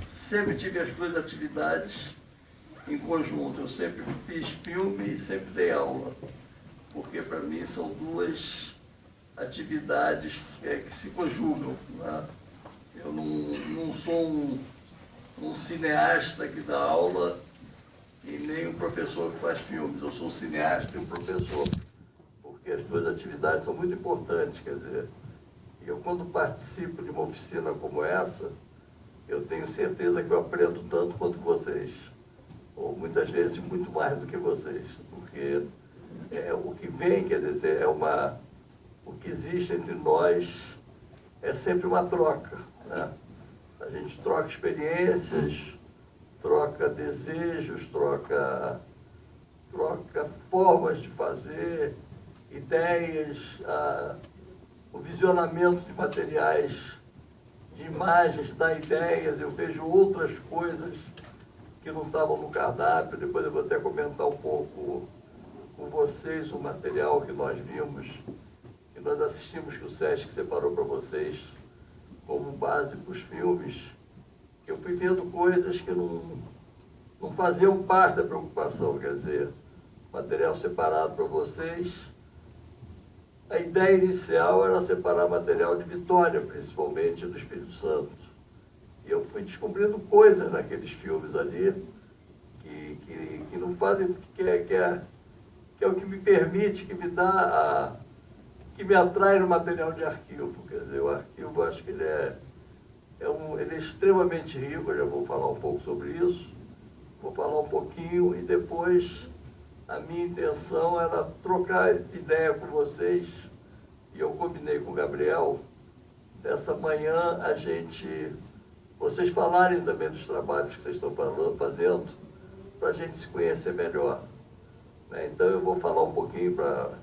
sempre tive as duas atividades em conjunto. Eu sempre fiz filme e sempre dei aula, porque para mim são duas atividades que se conjugam, né? Eu não sou um cineasta que dá aula e nem um professor que faz filmes. Eu sou um cineasta e um professor, porque as duas atividades são muito importantes. Quer dizer, eu quando participo de uma oficina como essa, eu tenho certeza que eu aprendo tanto quanto vocês, ou muitas vezes muito mais do que vocês, porque o que vem, quer dizer, o que existe entre nós é sempre uma troca, né? A gente troca experiências, troca desejos, troca formas de fazer, ideias, o visionamento de materiais, de imagens, dá ideias. Eu vejo outras coisas que não estavam no cardápio. Depois eu vou até comentar um pouco com vocês o material que nós vimos, que nós assistimos, que o Sesc separou para vocês como base para os filmes. Eu fui vendo coisas que não faziam parte da preocupação, quer dizer, material separado para vocês. A ideia inicial era separar material de Vitória, principalmente do Espírito Santo. E eu fui descobrindo coisas naqueles filmes ali que não fazem, que é o que me permite, que me dá, que me atrai no material de arquivo. Quer dizer, o arquivo, acho que ele é extremamente rico. Eu já vou falar um pouco sobre isso, vou falar um pouquinho, e depois a minha intenção era trocar ideia com vocês, e eu combinei com o Gabriel, dessa manhã vocês falarem também dos trabalhos que vocês estão fazendo, para a gente se conhecer melhor, né? Então eu vou falar um pouquinho para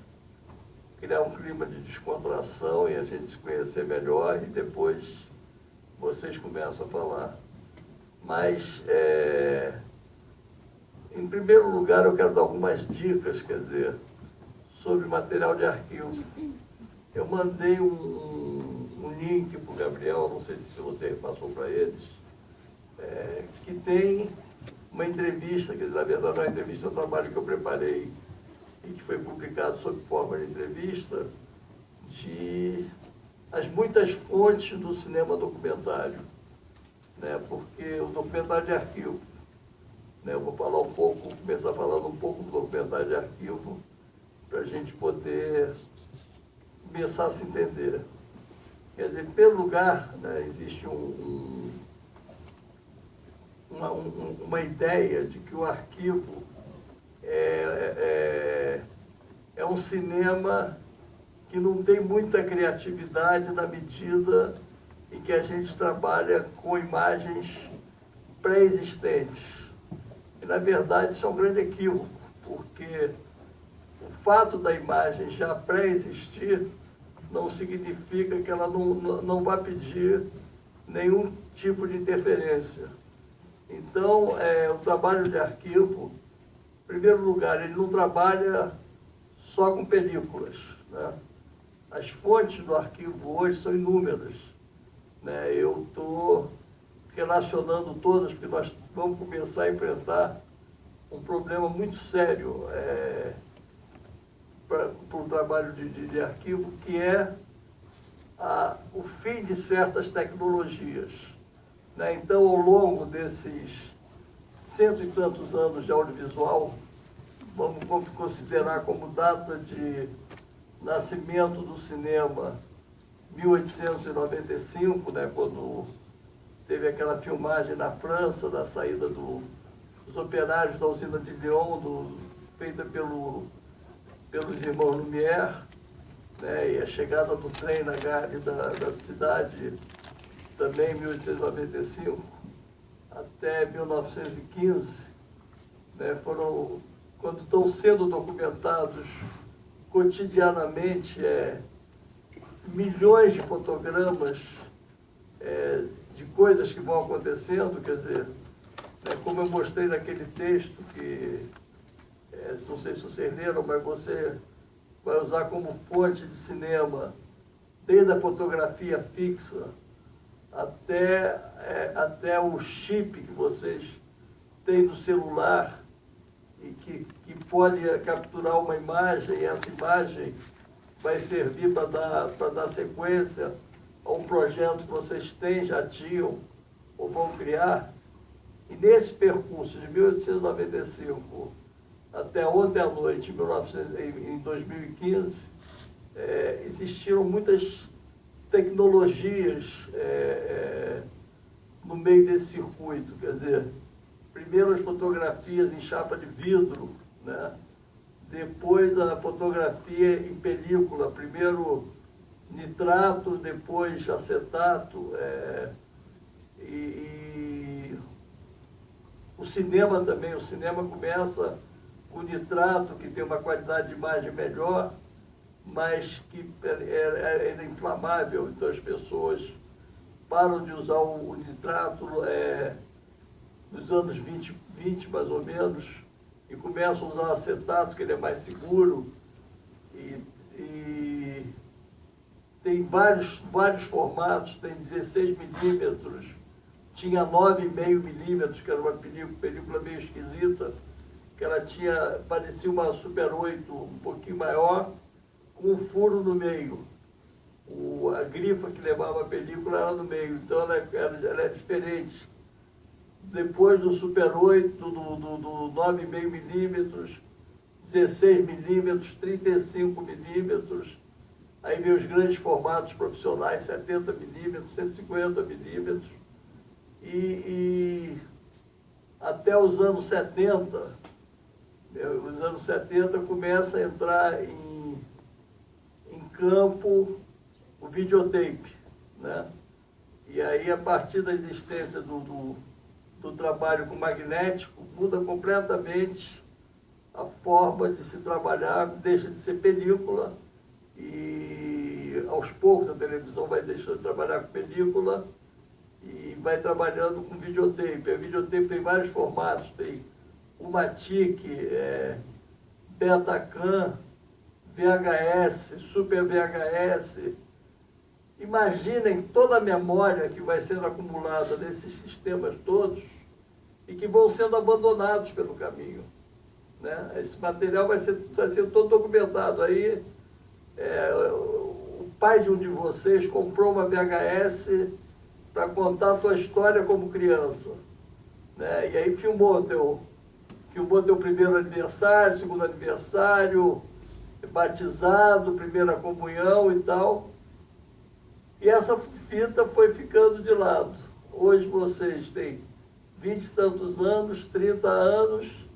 criar um clima de descontração e a gente se conhecer melhor, e depois vocês começam a falar. Mas, em primeiro lugar, eu quero dar algumas dicas, quer dizer, sobre material de arquivo. Eu mandei um link para o Gabriel, não sei se você passou para eles, que tem uma entrevista, que na verdade é uma entrevista, é um trabalho que eu preparei e que foi publicado sob forma de entrevista, de as muitas fontes do cinema documentário, né? Porque o documentário de arquivo, né? Eu vou falar um pouco, começar falando um pouco do documentário de arquivo, para a gente poder começar a se entender. Quer dizer, em primeiro lugar, né, existe uma ideia de que o arquivo é um cinema que não tem muita criatividade na medida em que a gente trabalha com imagens pré-existentes. E, na verdade, isso é um grande equívoco, porque o fato da imagem já pré-existir não significa que ela não vai pedir nenhum tipo de interferência. Então, o trabalho de arquivo, em primeiro lugar, ele não trabalha só com películas, né? As fontes do arquivo hoje são inúmeras, né? Eu estou relacionando todas, porque nós vamos começar a enfrentar um problema muito sério para o trabalho de arquivo, que é o fim de certas tecnologias, né? Então, ao longo desses 100 e tantos anos de audiovisual, vamos considerar como data de nascimento do cinema 1895, né, quando teve aquela filmagem na França, da saída dos operários da usina de Lyon, feita pelos irmãos Lumière, né, e a chegada do trem na grade da cidade também em 1895, até 1915, né, quando estão sendo documentados cotidianamente milhões de fotogramas de coisas que vão acontecendo, quer dizer, né, como eu mostrei naquele texto, que não sei se vocês leram, mas você vai usar como fonte de cinema, desde a fotografia fixa até o chip que vocês têm no celular e que pode capturar uma imagem, e essa imagem vai servir para dar sequência a um projeto que vocês têm, já tinham ou vão criar. E nesse percurso de 1895 até ontem à noite, em 2015, existiram muitas tecnologias no meio desse circuito. Quer dizer, primeiro as fotografias em chapa de vidro, né? Depois a fotografia em película, primeiro nitrato, depois acetato, e o cinema também. O cinema começa com nitrato, que tem uma qualidade de imagem melhor, mas que é inflamável, então as pessoas param de usar o nitrato nos anos 20 mais ou menos, e começam a usar o acetato, que ele é mais seguro, e tem vários formatos, tem 16 milímetros, tinha 9,5 milímetros, que era uma película meio esquisita, que ela parecia uma Super 8 um pouquinho maior, com um furo no meio. A grifa que levava a película era no meio, então ela é diferente. Depois do Super 8, do 9,5 milímetros, 16 milímetros, 35 milímetros, aí vem os grandes formatos profissionais, 70 milímetros, 150 milímetros, e até os anos 70, começa a entrar em campo o videotape, né? E aí, a partir da existência do trabalho com magnético, muda completamente a forma de se trabalhar, deixa de ser película, e aos poucos a televisão vai deixando de trabalhar com película e vai trabalhando com videotape. A videotape tem vários formatos, tem o Matic, Betacam, VHS, Super VHS. Imaginem toda a memória que vai sendo acumulada nesses sistemas todos e que vão sendo abandonados pelo caminho, né? Esse material vai ser todo documentado. Aí, o pai de um de vocês comprou uma VHS para contar a tua história como criança, né? E aí filmou teu primeiro aniversário, segundo aniversário, batizado, primeira comunhão e tal. E essa fita foi ficando de lado. Hoje vocês têm 20 e tantos anos, 30 anos,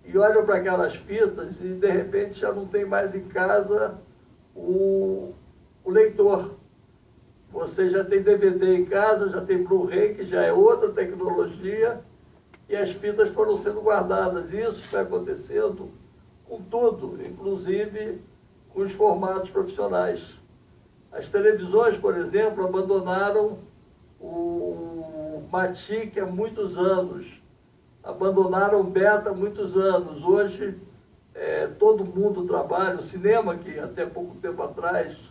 e olham para aquelas fitas e, de repente, já não tem mais em casa o leitor. Você já tem DVD em casa, já tem Blu-ray, que já é outra tecnologia, e as fitas foram sendo guardadas. Isso foi acontecendo com tudo, inclusive com os formatos profissionais. As televisões, por exemplo, abandonaram o Matic há muitos anos, abandonaram o Beta há muitos anos. Hoje, todo mundo trabalha. O cinema, que até pouco tempo atrás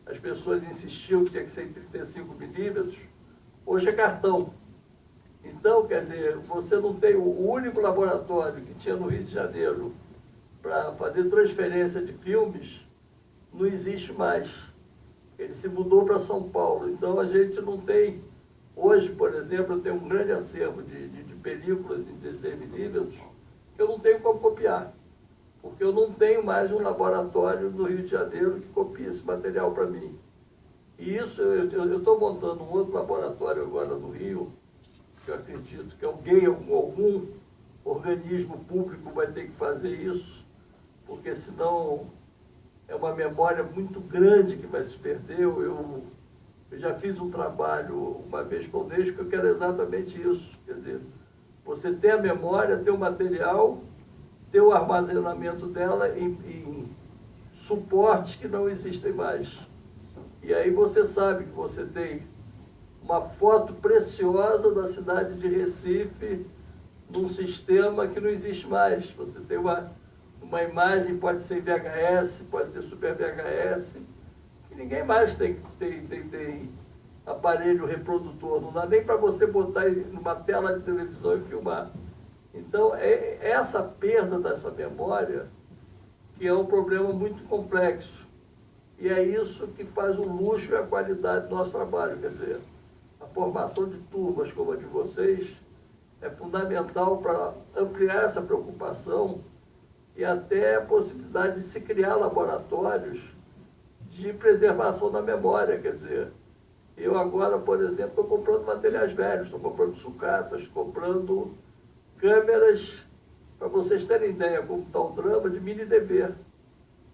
as pessoas insistiam que tinha que ser em 35 milímetros, hoje é cartão. Então, quer dizer, você não tem o único laboratório que tinha no Rio de Janeiro para fazer transferência de filmes, não existe mais. Ele se mudou para São Paulo. Então, a gente não tem... Hoje, por exemplo, eu tenho um grande acervo de películas em 16 milímetros que eu não tenho como copiar, porque eu não tenho mais um laboratório no Rio de Janeiro que copie esse material para mim. E isso, eu estou montando um outro laboratório agora no Rio, que eu acredito que algum organismo público vai ter que fazer isso, porque senão é uma memória muito grande que vai se perder. Eu já fiz um trabalho uma vez com o Unesco, eu quero exatamente isso. Quer dizer, você ter a memória, ter o material, ter o armazenamento dela em suportes que não existem mais. E aí você sabe que você tem uma foto preciosa da cidade de Recife num sistema que não existe mais. Você tem uma imagem, pode ser VHS, pode ser Super VHS, que ninguém mais tem aparelho reprodutor, não dá nem para você botar numa tela de televisão e filmar. Então, é essa perda dessa memória que é um problema muito complexo. E é isso que faz o luxo e a qualidade do nosso trabalho. Quer dizer, a formação de turmas como a de vocês é fundamental para ampliar essa preocupação e até a possibilidade de se criar laboratórios de preservação da memória. Quer dizer, eu agora, por exemplo, estou comprando materiais velhos, estou comprando sucatas, comprando câmeras, para vocês terem ideia como está o drama, de mini DV.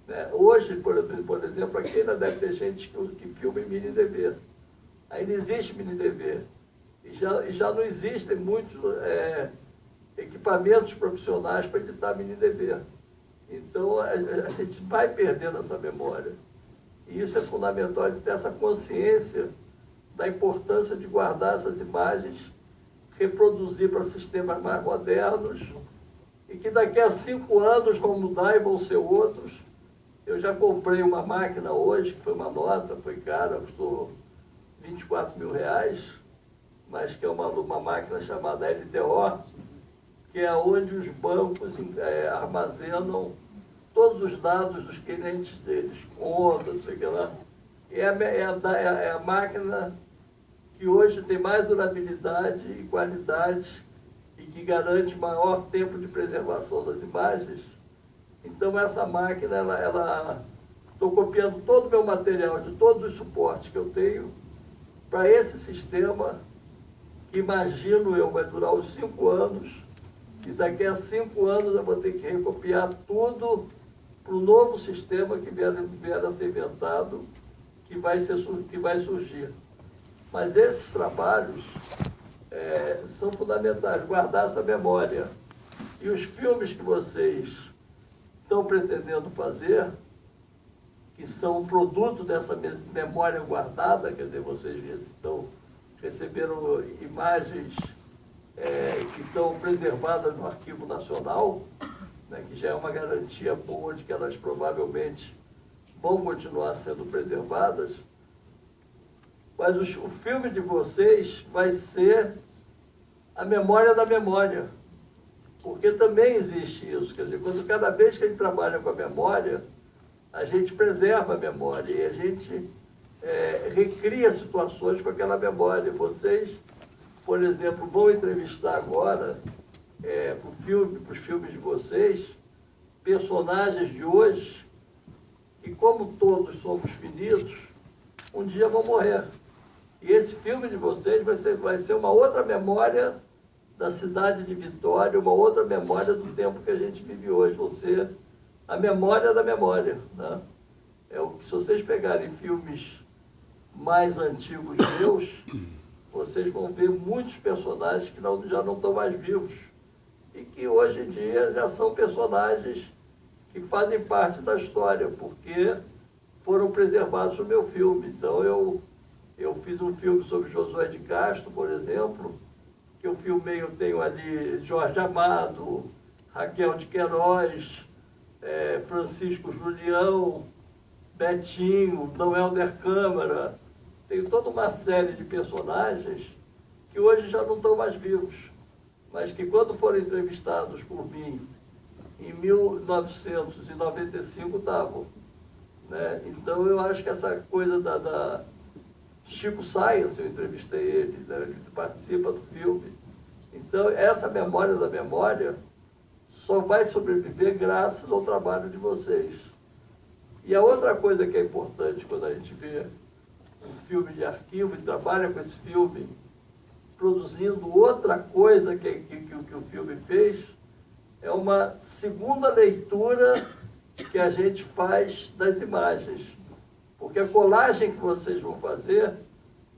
Né? Hoje, por exemplo, aqui ainda deve ter gente que filma em mini DV. Ainda existe mini DV. E já não existem muitos equipamentos profissionais para editar mini DV. Então, a gente vai perdendo essa memória. E isso é fundamental, de ter essa consciência da importância de guardar essas imagens, reproduzir para sistemas mais modernos, e que daqui a 5 anos vão mudar e vão ser outros. Eu já comprei uma máquina hoje, que foi uma nota, foi cara, custou R$24 mil, mas que é uma máquina chamada LTO, que é onde os bancos armazenam todos os dados dos clientes deles, contas, não sei o que lá. É a máquina que hoje tem mais durabilidade e qualidade e que garante maior tempo de preservação das imagens. Então, essa máquina, estou copiando todo o meu material, de todos os suportes que eu tenho, para esse sistema, que imagino eu vai durar uns 5 anos, e daqui a 5 anos eu vou ter que recopiar tudo para o novo sistema que vier a ser inventado, que vai surgir. Mas esses trabalhos são fundamentais, guardar essa memória. E os filmes que vocês estão pretendendo fazer, que são um produto dessa memória guardada, quer dizer, vocês receberam imagens que estão preservadas no Arquivo Nacional, né, que já é uma garantia boa de que elas provavelmente vão continuar sendo preservadas. Mas o filme de vocês vai ser a memória da memória, porque também existe isso. Quer dizer, cada vez que a gente trabalha com a memória, a gente preserva a memória e a gente recria situações com aquela memória. Vocês, por exemplo, vão entrevistar agora, para os filmes de vocês, personagens de hoje, que, como todos somos finitos, um dia vão morrer. E esse filme de vocês vai ser uma outra memória da cidade de Vitória, uma outra memória do tempo que a gente vive hoje. Vai ser a memória da memória. Né? Se vocês pegarem filmes mais antigos meus, vocês vão ver muitos personagens que já não estão mais vivos. E que hoje em dia já são personagens que fazem parte da história, porque foram preservados no meu filme. Então, eu fiz um filme sobre Josué de Castro, por exemplo, que eu filmei, eu tenho ali Jorge Amado, Raquel de Queiroz, Francisco Julião, Betinho, Dom Helder Câmara. Tenho toda uma série de personagens que hoje já não estão mais vivos, mas que quando foram entrevistados por mim em 1995 estavam. Né? Então, eu acho que essa coisa da Chico Science, eu entrevistei ele, né? Ele participa do filme. Então, essa memória da memória só vai sobreviver graças ao trabalho de vocês. E a outra coisa que é importante quando a gente vê um filme de arquivo e trabalha com esse filme, produzindo outra coisa que o filme fez, é uma segunda leitura que a gente faz das imagens. Porque a colagem que vocês vão fazer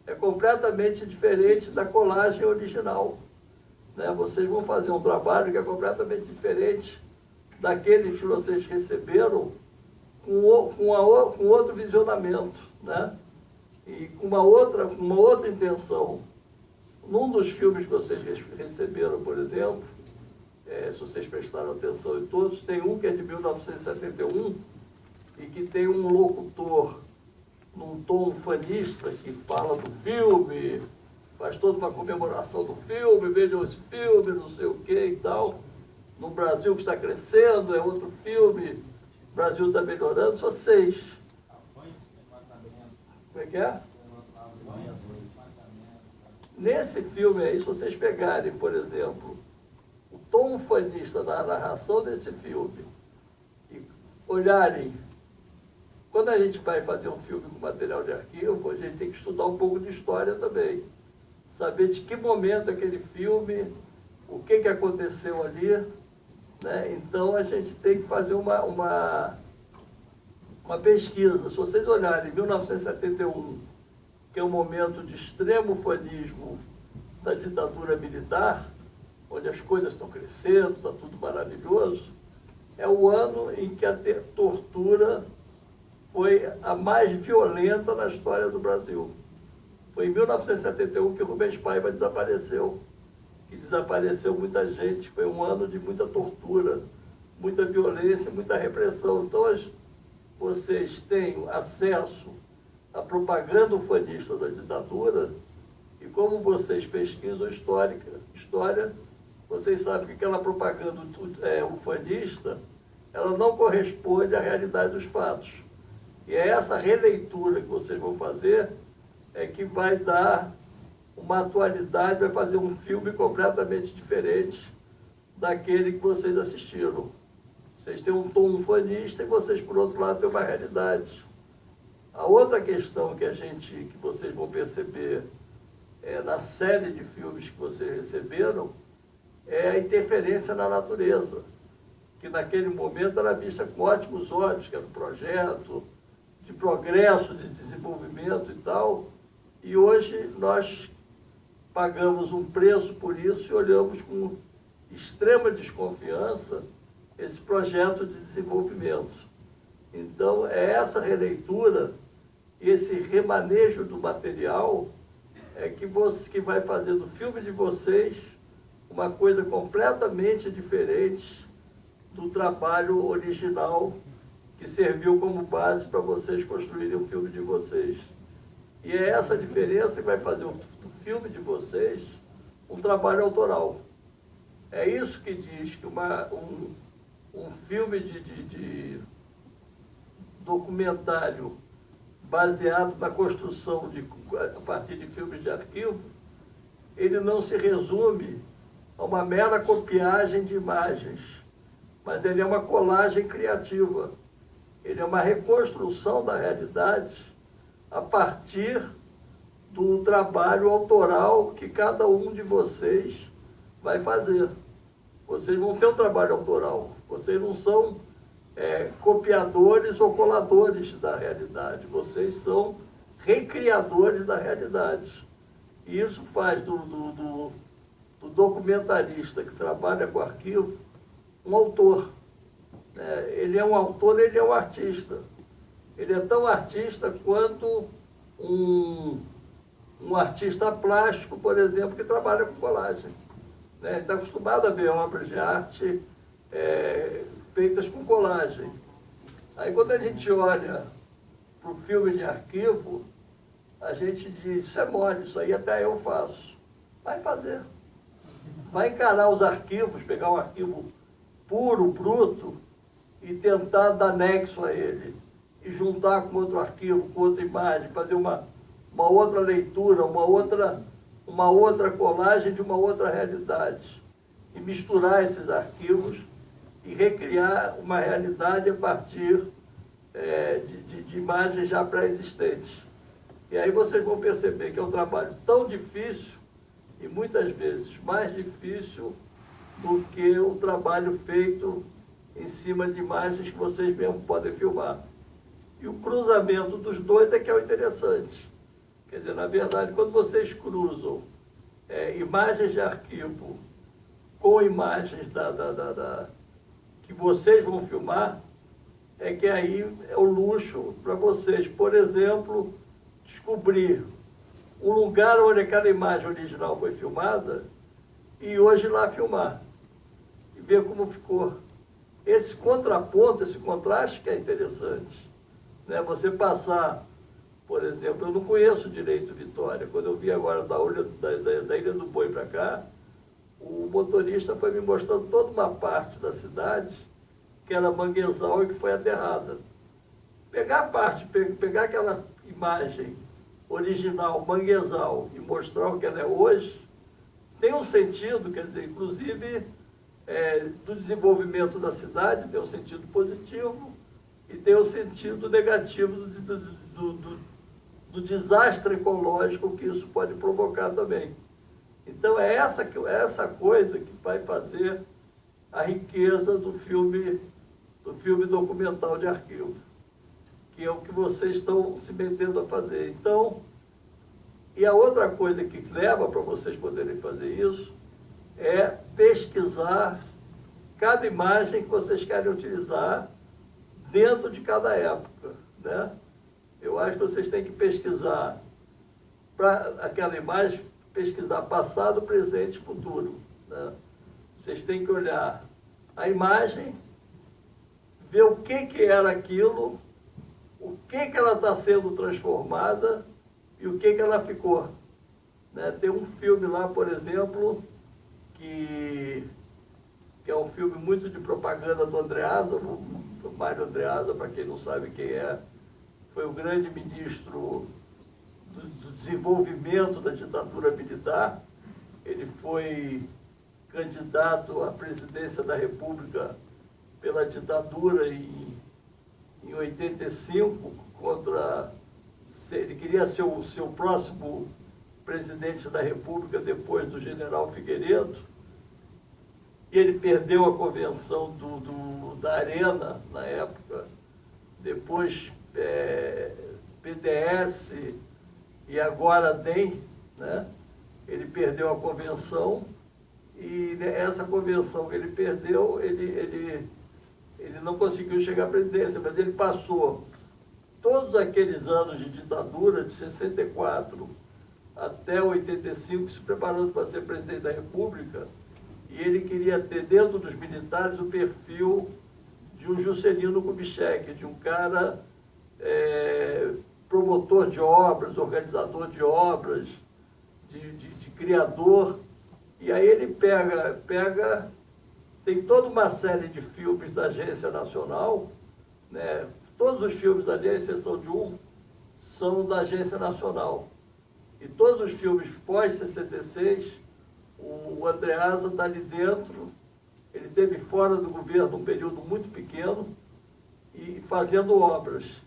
é completamente diferente da colagem original. Né? Vocês vão fazer um trabalho que é completamente diferente daquele que vocês receberam com outro visionamento, né? E com uma outra intenção. Num dos filmes que vocês receberam, por exemplo, se vocês prestaram atenção em todos, tem um que é de 1971 e que tem um locutor num tom fanista que fala do filme, faz toda uma comemoração do filme, vejam esse filme, não sei o que e tal. No Brasil que está crescendo, é outro filme, o Brasil está melhorando, só 6. Como é que é? Nesse filme aí, se vocês pegarem, por exemplo, o tom fanista da narração desse filme e olharem, quando a gente vai fazer um filme com material de arquivo, a gente tem que estudar um pouco de história também. Saber de que momento aquele filme, o que aconteceu ali, né? Então a gente tem que fazer uma pesquisa. Se vocês olharem 1971, que é um momento de extremo fanismo da ditadura militar, onde as coisas estão crescendo, está tudo maravilhoso, é o ano em que a tortura foi a mais violenta na história do Brasil. Foi em 1971 que Rubens Paiva desapareceu, que desapareceu muita gente. Foi um ano de muita tortura, muita violência, muita repressão. Então, vocês têm acesso à propaganda ufanista da ditadura e como vocês pesquisam história, vocês sabem que aquela propaganda ufanista, ela não corresponde à realidade dos fatos. E é essa releitura que vocês vão fazer é que vai dar uma atualidade, vai fazer um filme completamente diferente daquele que vocês assistiram. Vocês têm um tom ufanista e vocês, por outro lado, têm uma realidade. A outra questão que vocês vão perceber na série de filmes que vocês receberam é a interferência na natureza, que naquele momento era vista com ótimos olhos, que era um projeto de progresso, de desenvolvimento e tal, e hoje nós pagamos um preço por isso e olhamos com extrema desconfiança esse projeto de desenvolvimento. Então, é essa releitura, esse remanejo do material que vai fazer do filme de vocês uma coisa completamente diferente do trabalho original que serviu como base para vocês construírem o filme de vocês. E é essa diferença que vai fazer do filme de vocês um trabalho autoral. É isso que diz que um filme de documentário baseado na construção a partir de filmes de arquivo, ele não se resume a uma mera copiagem de imagens, mas ele é uma colagem criativa. Ele é uma reconstrução da realidade a partir do trabalho autoral que cada um de vocês vai fazer. Vocês vão ter um trabalho autoral. Vocês não são copiadores ou coladores da realidade. Vocês são recriadores da realidade. E isso faz do documentarista que trabalha com arquivo um autor. Ele é um autor, ele é um artista. Ele é tão artista quanto um artista plástico, por exemplo, que trabalha com colagem. Ele está acostumado a ver obras de arte feitas com colagem. Aí, quando a gente olha para o filme de arquivo, a gente diz, isso é mole, isso aí até eu faço. Vai fazer. Vai encarar os arquivos, pegar um arquivo puro, bruto, e tentar dar nexo a ele. E juntar com outro arquivo, com outra imagem, fazer uma outra leitura, uma outra colagem de uma outra realidade. E misturar esses arquivos e recriar uma realidade a partir de imagens já pré-existentes. E aí vocês vão perceber que é um trabalho tão difícil, e muitas vezes mais difícil do que o trabalho feito em cima de imagens que vocês mesmos podem filmar. E o cruzamento dos dois é que é o interessante. Quer dizer, na verdade, quando vocês cruzam imagens de arquivo com imagens que vocês vão filmar, é que aí é o luxo para vocês, por exemplo, descobrir um lugar onde aquela imagem original foi filmada e hoje lá filmar e ver como ficou. Esse contraponto, esse contraste que é interessante. Você passar Por exemplo, eu não conheço direito Vitória. Quando eu vi agora da Ilha do Boi para cá, o motorista foi me mostrando toda uma parte da cidade que era manguezal e que foi aterrada. Pegar aquela imagem original, manguezal, e mostrar o que ela é hoje, tem um sentido, quer dizer, inclusive, do desenvolvimento da cidade, tem um sentido positivo, e tem um sentido negativo do desastre ecológico que isso pode provocar também. Então, é essa coisa que vai fazer a riqueza do filme documental de arquivo, que é o que vocês estão se metendo a fazer. Então, e a outra coisa que leva para vocês poderem fazer isso é pesquisar cada imagem que vocês querem utilizar dentro de cada época, né? Eu acho que vocês têm que pesquisar, para aquela imagem, pesquisar passado, presente e futuro, né? Vocês têm que olhar a imagem, ver o que era aquilo, o que ela está sendo transformada e o que ela ficou, né? Tem um filme lá, por exemplo, que é um filme muito de propaganda do Andreasa, o Mário Andreasa, para quem não sabe quem é, foi o grande ministro do desenvolvimento da ditadura militar. Ele foi candidato à presidência da República pela ditadura em 85, ele queria ser o seu próximo presidente da República depois do general Figueiredo, e ele perdeu a convenção da Arena na época, depois PDS e agora DEM, né? Ele perdeu a convenção, e essa convenção que ele perdeu, ele não conseguiu chegar à presidência, mas ele passou todos aqueles anos de ditadura, de 64 até 85, se preparando para ser presidente da República, e ele queria ter dentro dos militares o perfil de um Juscelino Kubitschek, de um cara promotor de obras, organizador de obras, de criador. E aí ele tem toda uma série de filmes da Agência Nacional, né? Todos os filmes ali, à exceção de um, são da Agência Nacional. E todos os filmes pós-66, o Andreasa está ali dentro. Ele esteve fora do governo um período muito pequeno e fazendo obras.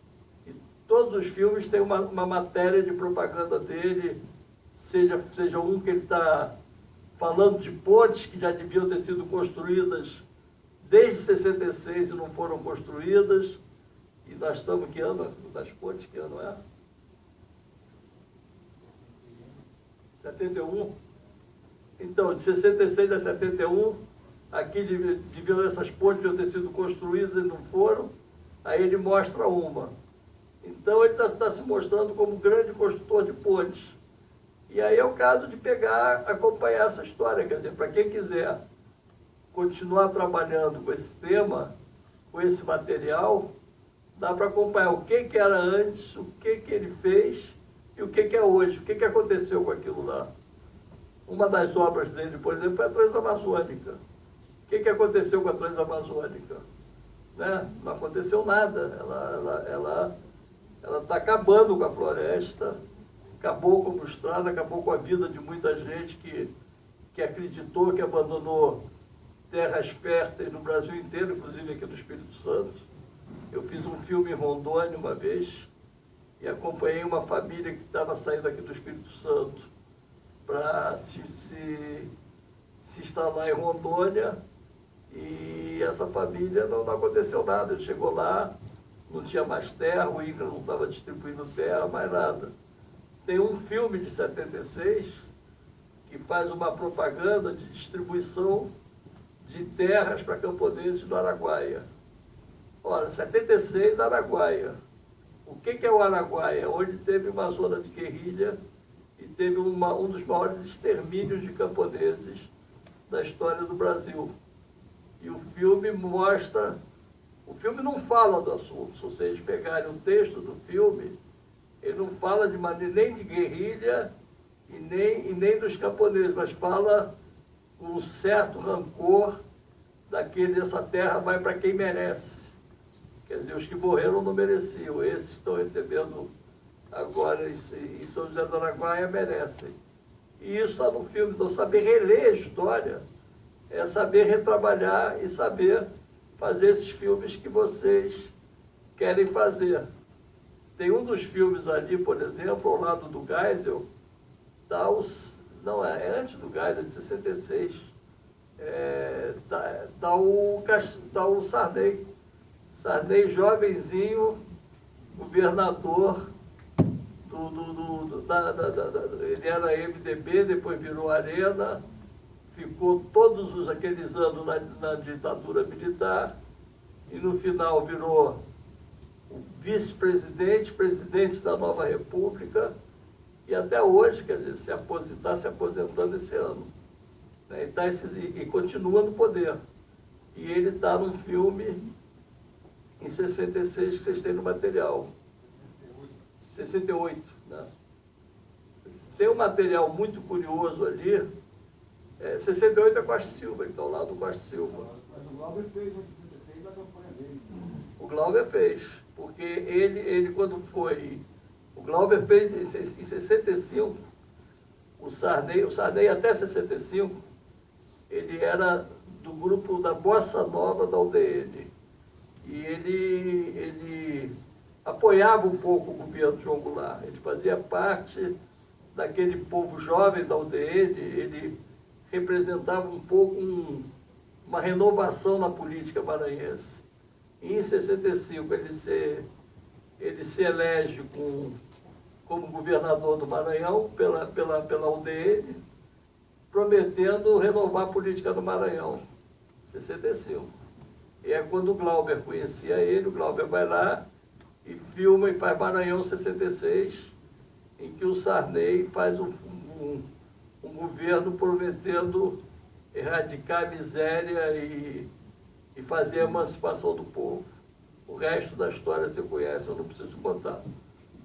E todos os filmes têm uma matéria de propaganda dele, seja um que ele está falando de pontes que já deviam ter sido construídas desde 66 e não foram construídas. E nós estamos, que ano das pontes, que ano é? 71? Então, de 66 a 71, aqui essas pontes deviam ter sido construídas e não foram. Aí ele mostra uma. Então, ele está se mostrando como um grande construtor de pontes. E aí é o caso de acompanhar essa história. Quer dizer, para quem quiser continuar trabalhando com esse tema, com esse material, dá para acompanhar o que era antes, o que ele fez e o que é hoje, o que aconteceu com aquilo lá. Uma das obras dele, por exemplo, foi a Transamazônica. O que aconteceu com a Transamazônica? Né? Não aconteceu nada. Ela está acabando com a floresta, acabou como estrada, acabou com a vida de muita gente que acreditou, que abandonou terras férteis no Brasil inteiro, inclusive aqui no Espírito Santo. Eu fiz um filme em Rondônia uma vez e acompanhei uma família que estava saindo aqui do Espírito Santo para se instalar em Rondônia, e essa família não aconteceu nada. Ele chegou lá, não tinha mais terra, o INCRA não estava distribuindo terra, mais nada. Tem um filme de 76 que faz uma propaganda de distribuição de terras para camponeses do Araguaia. Olha, 76, Araguaia. O que é o Araguaia? Onde teve uma zona de guerrilha e teve um dos maiores extermínios de camponeses da história do Brasil. E o filme mostra... O filme não fala do assunto. Se vocês pegarem o texto do filme, ele não fala de maneira nem de guerrilha e nem dos camponeses, mas fala com um certo rancor daquele, essa terra vai para quem merece. Quer dizer, os que morreram não mereciam, esses que estão recebendo agora em São José do Araguaia merecem. E isso está no filme. Então, saber reler a história é saber retrabalhar e saber fazer esses filmes que vocês querem fazer. Tem um dos filmes ali, por exemplo, ao lado do Geisel, não, é antes do Geisel, de 66, tá o Sarney. Sarney, jovenzinho, governador ele era MDB, depois virou Arena, ficou todos aqueles anos na ditadura militar e no final virou vice-presidente, presidente da nova república e até hoje, quer dizer, está se aposentando esse ano. Né? E continua no poder. E ele está num filme em 66 que vocês têm no material. 68, né? Tem um material muito curioso ali. 68 é Costa Silva, ele está ao lado do Costa Silva. Mas o Glauber fez em 66 a campanha dele. O Glauber fez, porque ele quando foi... O Glauber fez em 65, o Sarney até 65, ele era do grupo da Bossa Nova da UDN. E ele apoiava um pouco o governo João Goulart. Ele fazia parte daquele povo jovem da UDN, ele representava um pouco uma renovação na política maranhense. E em 65 ele se elege como governador do Maranhão pela UDN, prometendo renovar a política no Maranhão. 65. E é quando o Glauber conhecia ele, o Glauber vai lá e filma e faz Maranhão 66, em que o Sarney faz um governo prometendo erradicar a miséria e fazer a emancipação do povo. O resto da história você conhece, eu não preciso contar.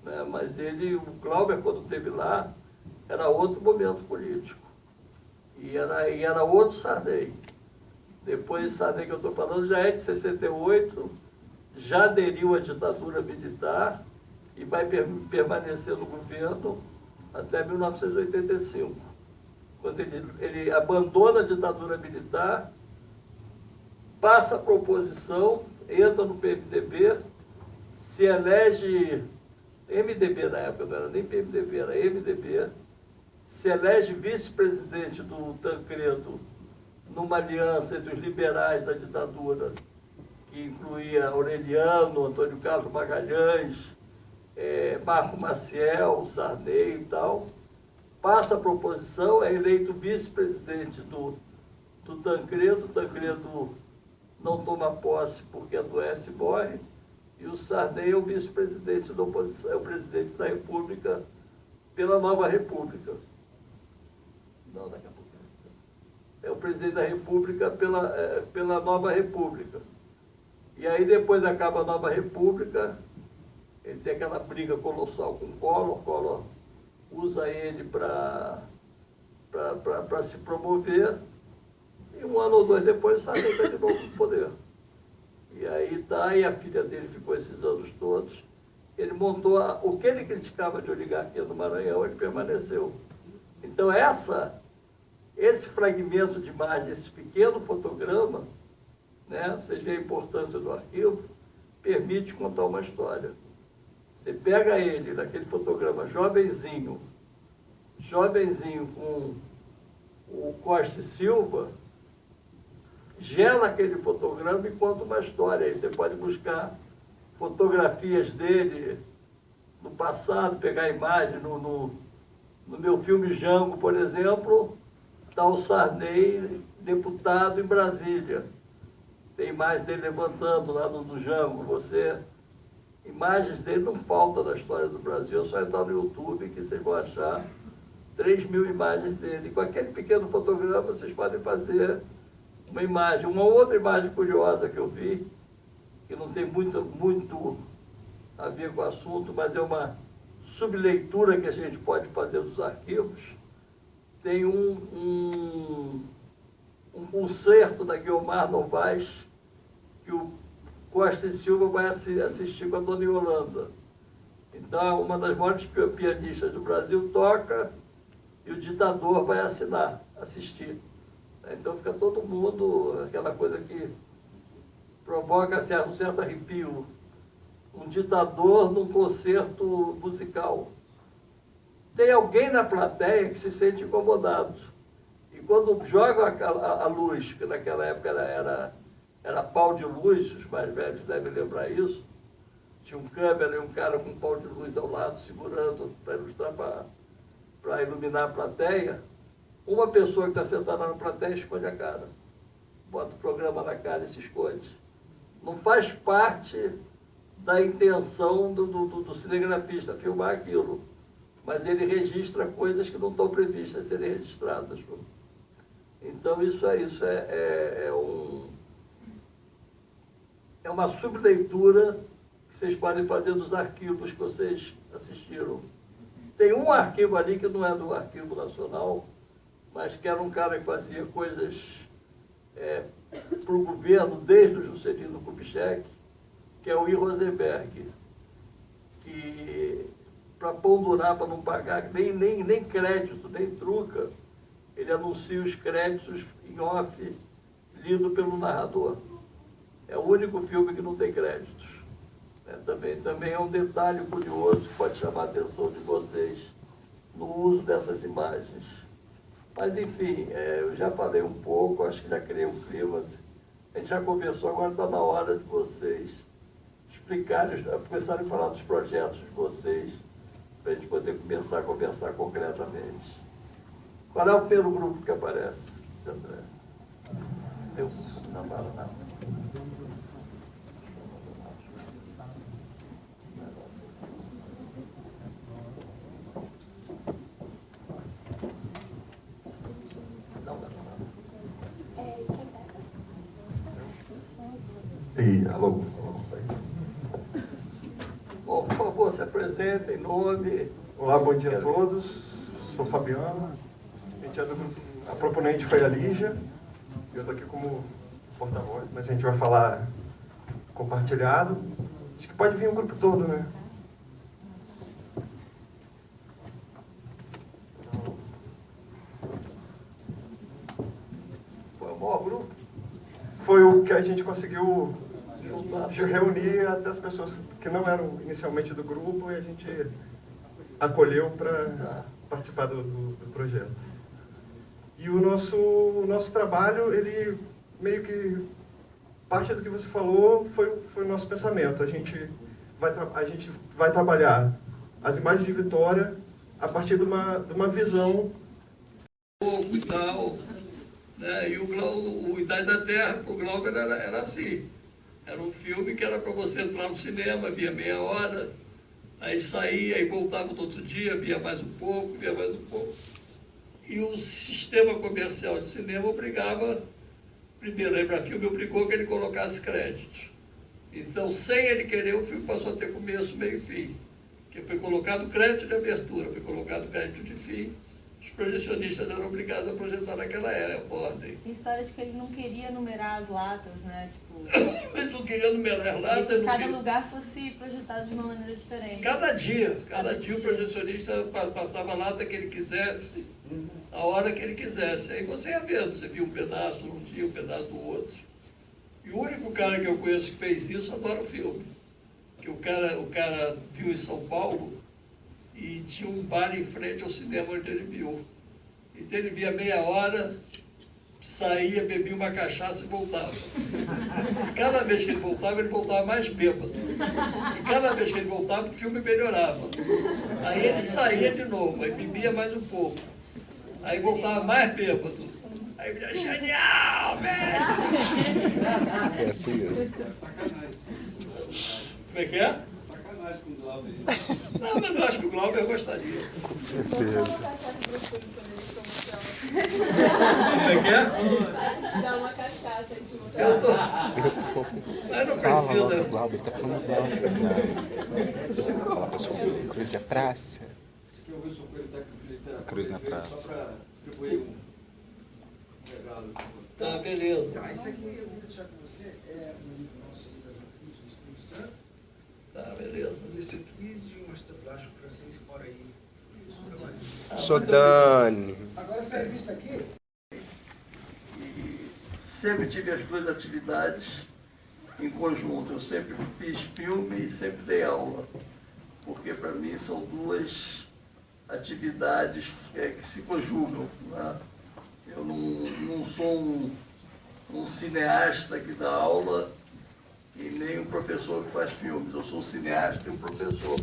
Né? Mas o Glauber, quando esteve lá, era outro momento político. E era outro Sarney. Depois, esse Sarney que eu estou falando já é de 68, já aderiu à ditadura militar e vai permanecer no governo até 1985, quando ele abandona a ditadura militar, passa para a oposição, entra no PMDB, se elege, MDB na época, não era nem PMDB, era MDB, se elege vice-presidente do Tancredo numa aliança entre os liberais da ditadura, que incluía Aureliano, Antônio Carlos Magalhães, Marco Maciel, Sarney e tal, passa para a oposição, é eleito vice-presidente do Tancredo. O Tancredo não toma posse porque adoece e morre, e o Sarney é o vice-presidente da oposição, é o presidente da República pela nova República. Não, daqui a pouco. É o presidente da República pela nova República. E aí, depois acaba a nova República, ele tem aquela briga colossal com o Collor usa ele para se promover, e um ano ou dois depois Sarney está de novo no poder. E aí a filha dele ficou esses anos todos, ele montou o que ele criticava de oligarquia no Maranhão, ele permaneceu. Então esse fragmento de imagem, esse pequeno fotograma, né, vocês veem a importância do arquivo, permite contar uma história. Você pega ele, naquele fotograma, jovenzinho com o Costa e Silva, gela aquele fotograma e conta uma história. Aí você pode buscar fotografias dele no passado, pegar a imagem. No meu filme Jango, por exemplo, está o Sarney, deputado em Brasília. Tem imagem dele levantando lá no Jango. Imagens dele não faltam na história do Brasil, é só entrar no YouTube que vocês vão achar 3.000 imagens dele. Com aquele pequeno fotograma vocês podem fazer uma imagem. Uma outra imagem curiosa que eu vi, que não tem muito a ver com o assunto, mas é uma subleitura que a gente pode fazer dos arquivos, tem um concerto da Guiomar Novaes, que o Costa e Silva vai assistir com a Dona Yolanda. Então, uma das maiores pianistas do Brasil toca e o ditador vai assistir. Então fica todo mundo, aquela coisa que provoca um certo arrepio. Um ditador num concerto musical. Tem alguém na plateia que se sente incomodado. E quando joga a luz, que naquela época era pau de luz, os mais velhos devem lembrar isso, tinha um câmera e um cara com um pau de luz ao lado, segurando para ilustrar, para iluminar a plateia, uma pessoa que está sentada na plateia esconde a cara. Bota o programa na cara e se esconde. Não faz parte da intenção do cinegrafista filmar aquilo, mas ele registra coisas que não estão previstas serem registradas. Então isso é uma subleitura que vocês podem fazer dos arquivos que vocês assistiram. Tem um arquivo ali que não é do Arquivo Nacional, mas que era um cara que fazia coisas para o governo desde o Juscelino Kubitschek, que é o I. Rosenberg, que para pondurar, para não pagar nem crédito, nem truca, ele anuncia os créditos em off, lido pelo narrador. É o único filme que não tem créditos. Também é um detalhe curioso que pode chamar a atenção de vocês no uso dessas imagens. Mas, enfim, eu já falei um pouco, acho que já criei um clima. A gente já conversou, agora está na hora de vocês explicarem, começarem a falar dos projetos de vocês, para a gente poder começar a conversar concretamente. Qual é o primeiro grupo que aparece, André? Tem um na bala, não. Alô. Bom, por favor, se apresentem, nome. Olá, bom dia a todos. Sou Fabiano. A gente é do grupo. A proponente foi a Lígia. Eu estou aqui como porta-voz, mas a gente vai falar compartilhado. Acho que pode vir o grupo todo, né? Foi o maior grupo? Foi o que a gente conseguiu Juntar. reunir das pessoas que não eram inicialmente do grupo e a gente acolheu para participar do projeto. E o nosso trabalho, ele meio que, parte do que você falou foi o nosso pensamento. A gente vai trabalhar as imagens de Vitória a partir de uma visão. E tal, né? E o Idade da Terra, para o Glauber, era assim. Era um filme que era para você entrar no cinema, via meia hora, aí saía, aí voltava no outro dia, via mais um pouco, via mais um pouco. E o sistema comercial de cinema obrigava, primeiro, aí para filme, obrigou que ele colocasse créditos. Então, sem ele querer, o filme passou a ter começo, meio e fim. Porque foi colocado crédito de abertura, foi colocado crédito de fim. Os projecionistas eram obrigados a projetar naquela ordem. Tem história de que ele não queria numerar as latas, né? Tipo, Ele não queria numerar as latas. que cada lugar fosse projetado de uma maneira diferente. Cada dia o projecionista passava a lata que ele quisesse, a hora que ele quisesse. Aí você ia vendo, você via um pedaço num dia, um pedaço do outro. E o único cara que eu conheço que fez isso adora o filme. Que o cara viu em São Paulo e tinha um bar em frente ao cinema onde ele viu. Então ele via meia hora, saía, bebia uma cachaça e voltava. E cada vez que ele voltava mais bêbado. E cada vez que ele voltava, o filme melhorava. Aí ele saía de novo, aí bebia mais um pouco. Aí voltava mais bêbado. Aí ele dizia, genial, mestre! É assim mesmo. Como é que é? Sacanagem com o Glauber. Não, mas eu acho que o Glauber gostaria. Com certeza. Como é que é? Dá uma cachaça de uma Eu tô... Mas não Fala precisa. logo, Glauber, tá falando Glauber. Fala, pessoal, Cruz é praça. Esse aqui é o Wilson Coelho, técnico de literatura. Cruz na Ele veio praça. Só para distribuir um regalo. Tá, beleza. Tá, isso aqui eu vou deixar com você, é um livro nosso ali das Arquivos do Espírito Santo. Tá, beleza. E esse aqui de um artista plástico francês, por aí. Sodane. Agora essa revista aqui, Sempre tive as duas atividades em conjunto. Eu sempre fiz filme e sempre dei aula, porque para mim são duas atividades que se conjugam, né? Eu não sou um cineasta que dá aula e nem um professor que faz filmes. Eu sou um cineasta e um professor,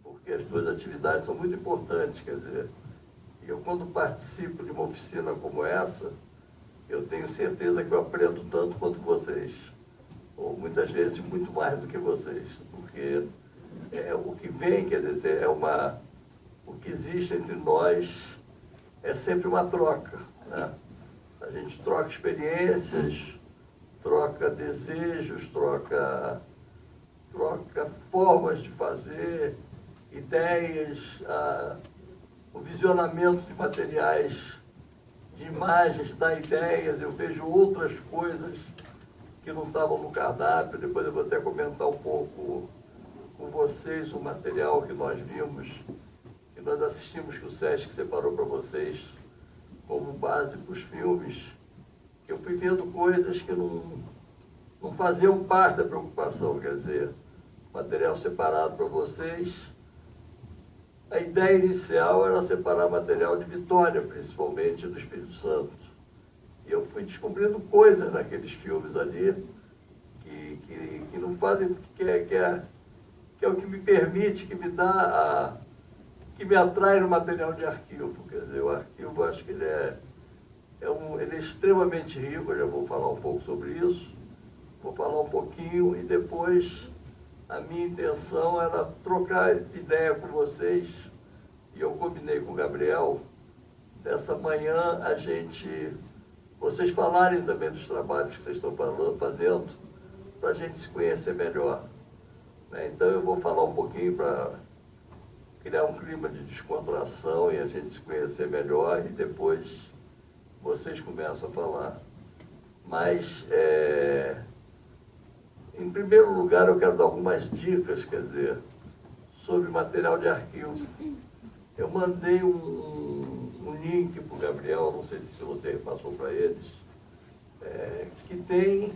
porque as duas atividades são muito importantes. Quer dizer, eu quando participo de uma oficina como essa, eu tenho certeza que eu aprendo tanto quanto vocês, ou muitas vezes muito mais do que vocês, porque o que vem, quer dizer, o que existe entre nós é sempre uma troca, né? A gente troca experiências, troca desejos, troca formas de fazer, ideias, o visionamento de materiais, de imagens, dá ideias. Eu vejo outras coisas que não estavam no cardápio. Depois eu vou até comentar um pouco com vocês o material que nós vimos, que nós assistimos, que o Sesc separou para vocês como base para os filmes, que eu fui vendo coisas que não faziam parte da preocupação. Quer dizer, material separado para vocês. A ideia inicial era separar material de Vitória, principalmente do Espírito Santo. E eu fui descobrindo coisas naqueles filmes ali que não fazem, que é o que me permite, que me dá, que me atrai no material de arquivo. Quer dizer, o arquivo, acho que ele é extremamente rico. Eu já vou falar um pouco sobre isso, vou falar um pouquinho e depois a minha intenção era trocar ideia com vocês, e eu combinei com o Gabriel, dessa manhã vocês falarem também dos trabalhos que vocês estão fazendo, para a gente se conhecer melhor, né? Então eu vou falar um pouquinho para criar um clima de descontração e a gente se conhecer melhor, e depois vocês começam a falar. Mas, em primeiro lugar, eu quero dar algumas dicas, quer dizer, sobre material de arquivo. Eu mandei um link para o Gabriel, não sei se você passou para eles, que tem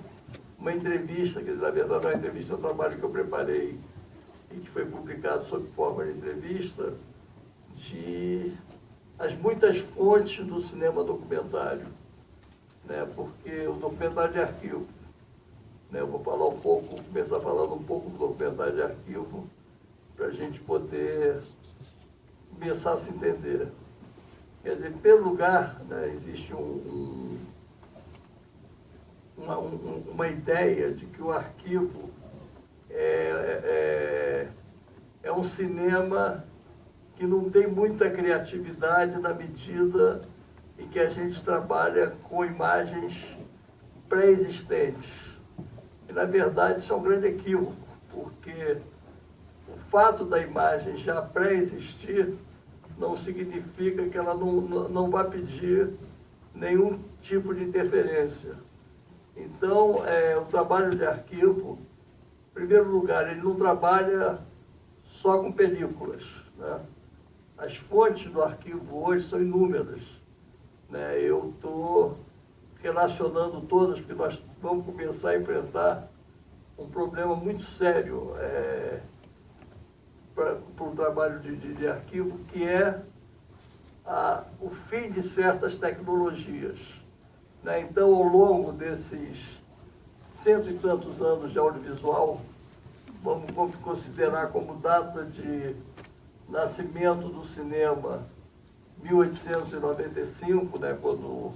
uma entrevista, que na verdade não é uma entrevista, é um trabalho que eu preparei e que foi publicado sob forma de entrevista, de as muitas fontes do cinema documentário, né? Porque o documentário de arquivo, eu vou falar um pouco, começar falando um pouco do documentário de arquivo, para a gente poder começar a se entender. Quer dizer, em primeiro lugar, né, existe uma ideia de que o arquivo é um cinema que não tem muita criatividade na medida em que a gente trabalha com imagens pré-existentes. E, na verdade, isso é um grande equívoco, porque o fato da imagem já pré-existir não significa que ela não vai pedir nenhum tipo de interferência. Então, o trabalho de arquivo, em primeiro lugar, ele não trabalha só com películas, né? As fontes do arquivo hoje são inúmeras, né? Eu estou relacionando todas, porque nós vamos começar a enfrentar um problema muito sério para o trabalho de arquivo, que é o fim de certas tecnologias, né? Então, ao longo desses 100 e tantos anos de audiovisual, vamos considerar como data de nascimento do cinema 1895, né, quando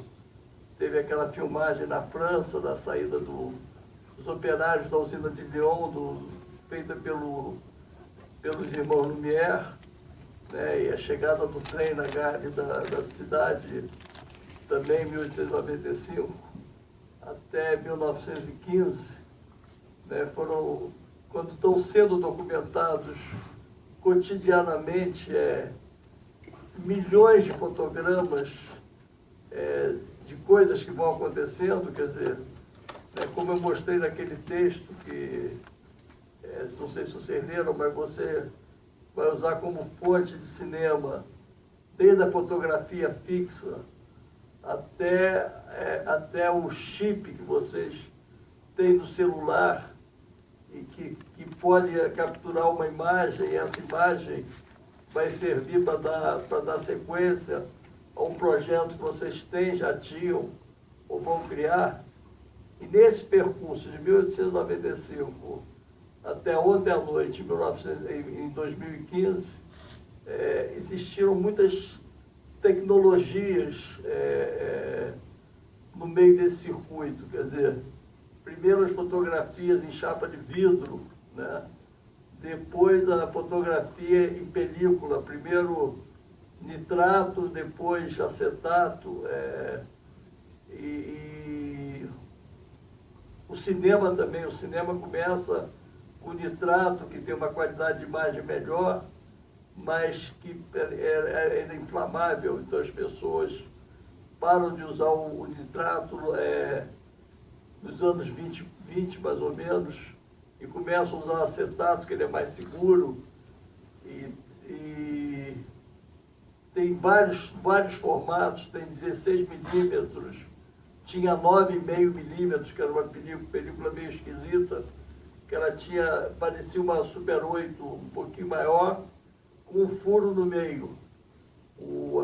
teve aquela filmagem na França, da saída dos operários da usina de Lyon, feita pelos irmãos Lumière, né, e a chegada do trem na grade da cidade também em 1895, até 1915, né, foram, quando estão sendo documentados cotidianamente, milhões de fotogramas de coisas que vão acontecendo, quer dizer, né, como eu mostrei naquele texto, que não sei se vocês leram, mas você vai usar como fonte de cinema, desde a fotografia fixa até o chip que vocês têm no celular e que pode capturar uma imagem, e essa imagem vai servir para dar sequência a um projeto que vocês têm, já tinham ou vão criar. E nesse percurso de 1895 até ontem à noite, em 2015, existiram muitas tecnologias no meio desse circuito. Quer dizer, primeiro as fotografias em chapa de vidro, né? Depois a fotografia em película, primeiro nitrato, depois acetato, e o cinema também. O cinema começa com nitrato, que tem uma qualidade de imagem melhor, mas que é inflamável, então as pessoas param de usar o nitrato nos anos 20 mais ou menos, e começam a usar acetato, que ele é mais seguro, e tem vários formatos, tem 16 milímetros, tinha 9,5 milímetros, que era uma película meio esquisita, que ela parecia uma Super 8 um pouquinho maior, com um furo no meio.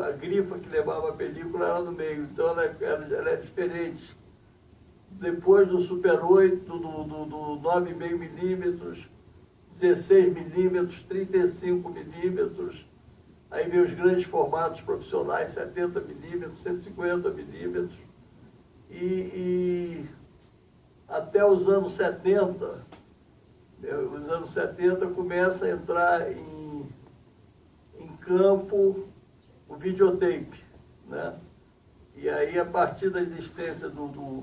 A grifa que levava a película era no meio, então ela é diferente. Depois do Super 8, do 9,5 milímetros, 16 milímetros, 35 milímetros, aí vem os grandes formatos profissionais, 70 milímetros, 150 milímetros, e até os anos 70, começa a entrar em campo o videotape, né? E aí, a partir da existência do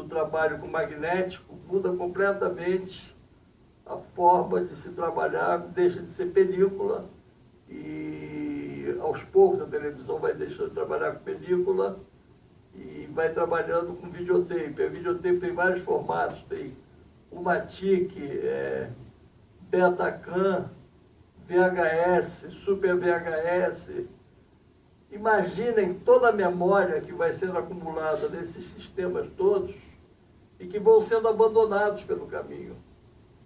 trabalho com magnético, muda completamente a forma de se trabalhar, deixa de ser película, e aos poucos a televisão vai deixando de trabalhar com película e vai trabalhando com videotape. O videotape tem vários formatos, tem o Matic, Betacam, VHS, Super VHS. Imaginem toda a memória que vai sendo acumulada nesses sistemas todos e que vão sendo abandonados pelo caminho,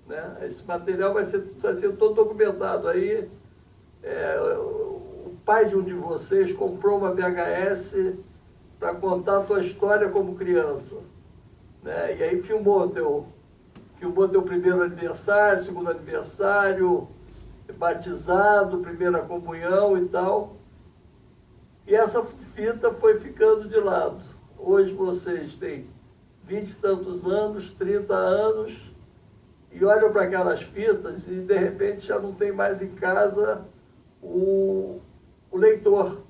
né? Esse material vai ser todo documentado. Aí, o pai de um de vocês comprou uma VHS para contar a tua história como criança, né? E aí filmou teu primeiro aniversário, segundo aniversário, batizado, primeira comunhão e tal. E essa fita foi ficando de lado. Hoje vocês têm 20 e tantos anos, 30 anos, e olham para aquelas fitas e, de repente, já não tem mais em casa o leitor.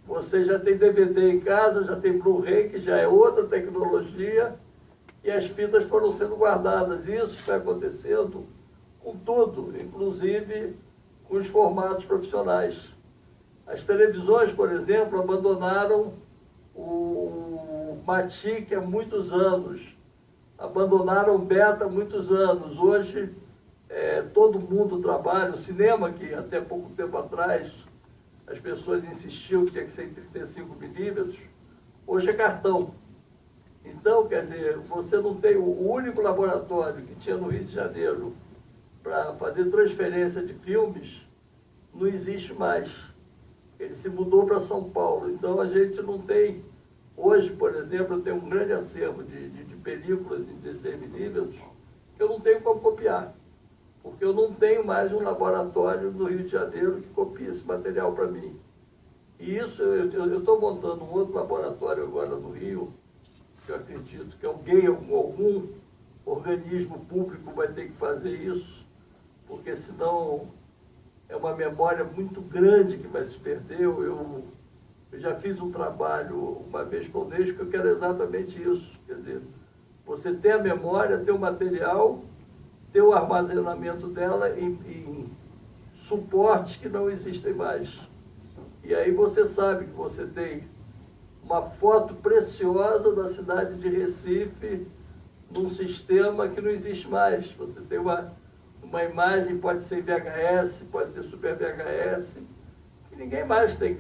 Você já tem DVD em casa, já tem Blu-ray, que já é outra tecnologia, e as fitas foram sendo guardadas. Isso está acontecendo com tudo, inclusive com os formatos profissionais. As televisões, por exemplo, abandonaram o Matic há muitos anos, abandonaram o Beta há muitos anos. Hoje, todo mundo trabalha. O cinema, que até pouco tempo atrás as pessoas insistiam que tinha que ser em 35 milímetros, hoje é cartão. Então, quer dizer, você não tem o único laboratório que tinha no Rio de Janeiro para fazer transferência de filmes, não existe mais. Ele se mudou para São Paulo. Então, a gente não tem... Hoje, por exemplo, eu tenho um grande acervo de películas em 16 milímetros que eu não tenho como copiar, porque eu não tenho mais um laboratório no Rio de Janeiro que copie esse material para mim. E isso, eu estou montando um outro laboratório agora no Rio, que eu acredito que algum organismo público vai ter que fazer isso, porque senão é uma memória muito grande que vai se perder. Eu Eu já fiz um trabalho uma vez com o Unesco que era exatamente isso. Quer dizer, você tem a memória, tem o material, tem o armazenamento dela em suportes que não existem mais. E aí você sabe que você tem uma foto preciosa da cidade de Recife num sistema que não existe mais. Você tem uma imagem, pode ser VHS, pode ser Super VHS, que ninguém mais tem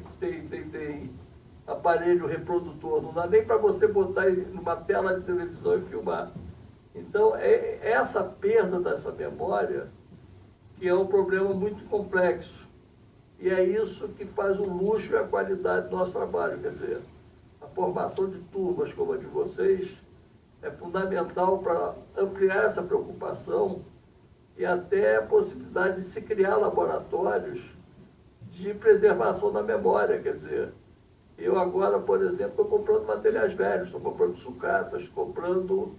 aparelho reprodutor. Não dá nem para você botar numa tela de televisão e filmar. Então, é essa perda dessa memória que é um problema muito complexo. E é isso que faz o luxo e a qualidade do nosso trabalho. Quer dizer, a formação de turmas como a de vocês é fundamental para ampliar essa preocupação e até a possibilidade de se criar laboratórios de preservação da memória. Quer dizer, eu agora, por exemplo, estou comprando materiais velhos, estou comprando sucatas, comprando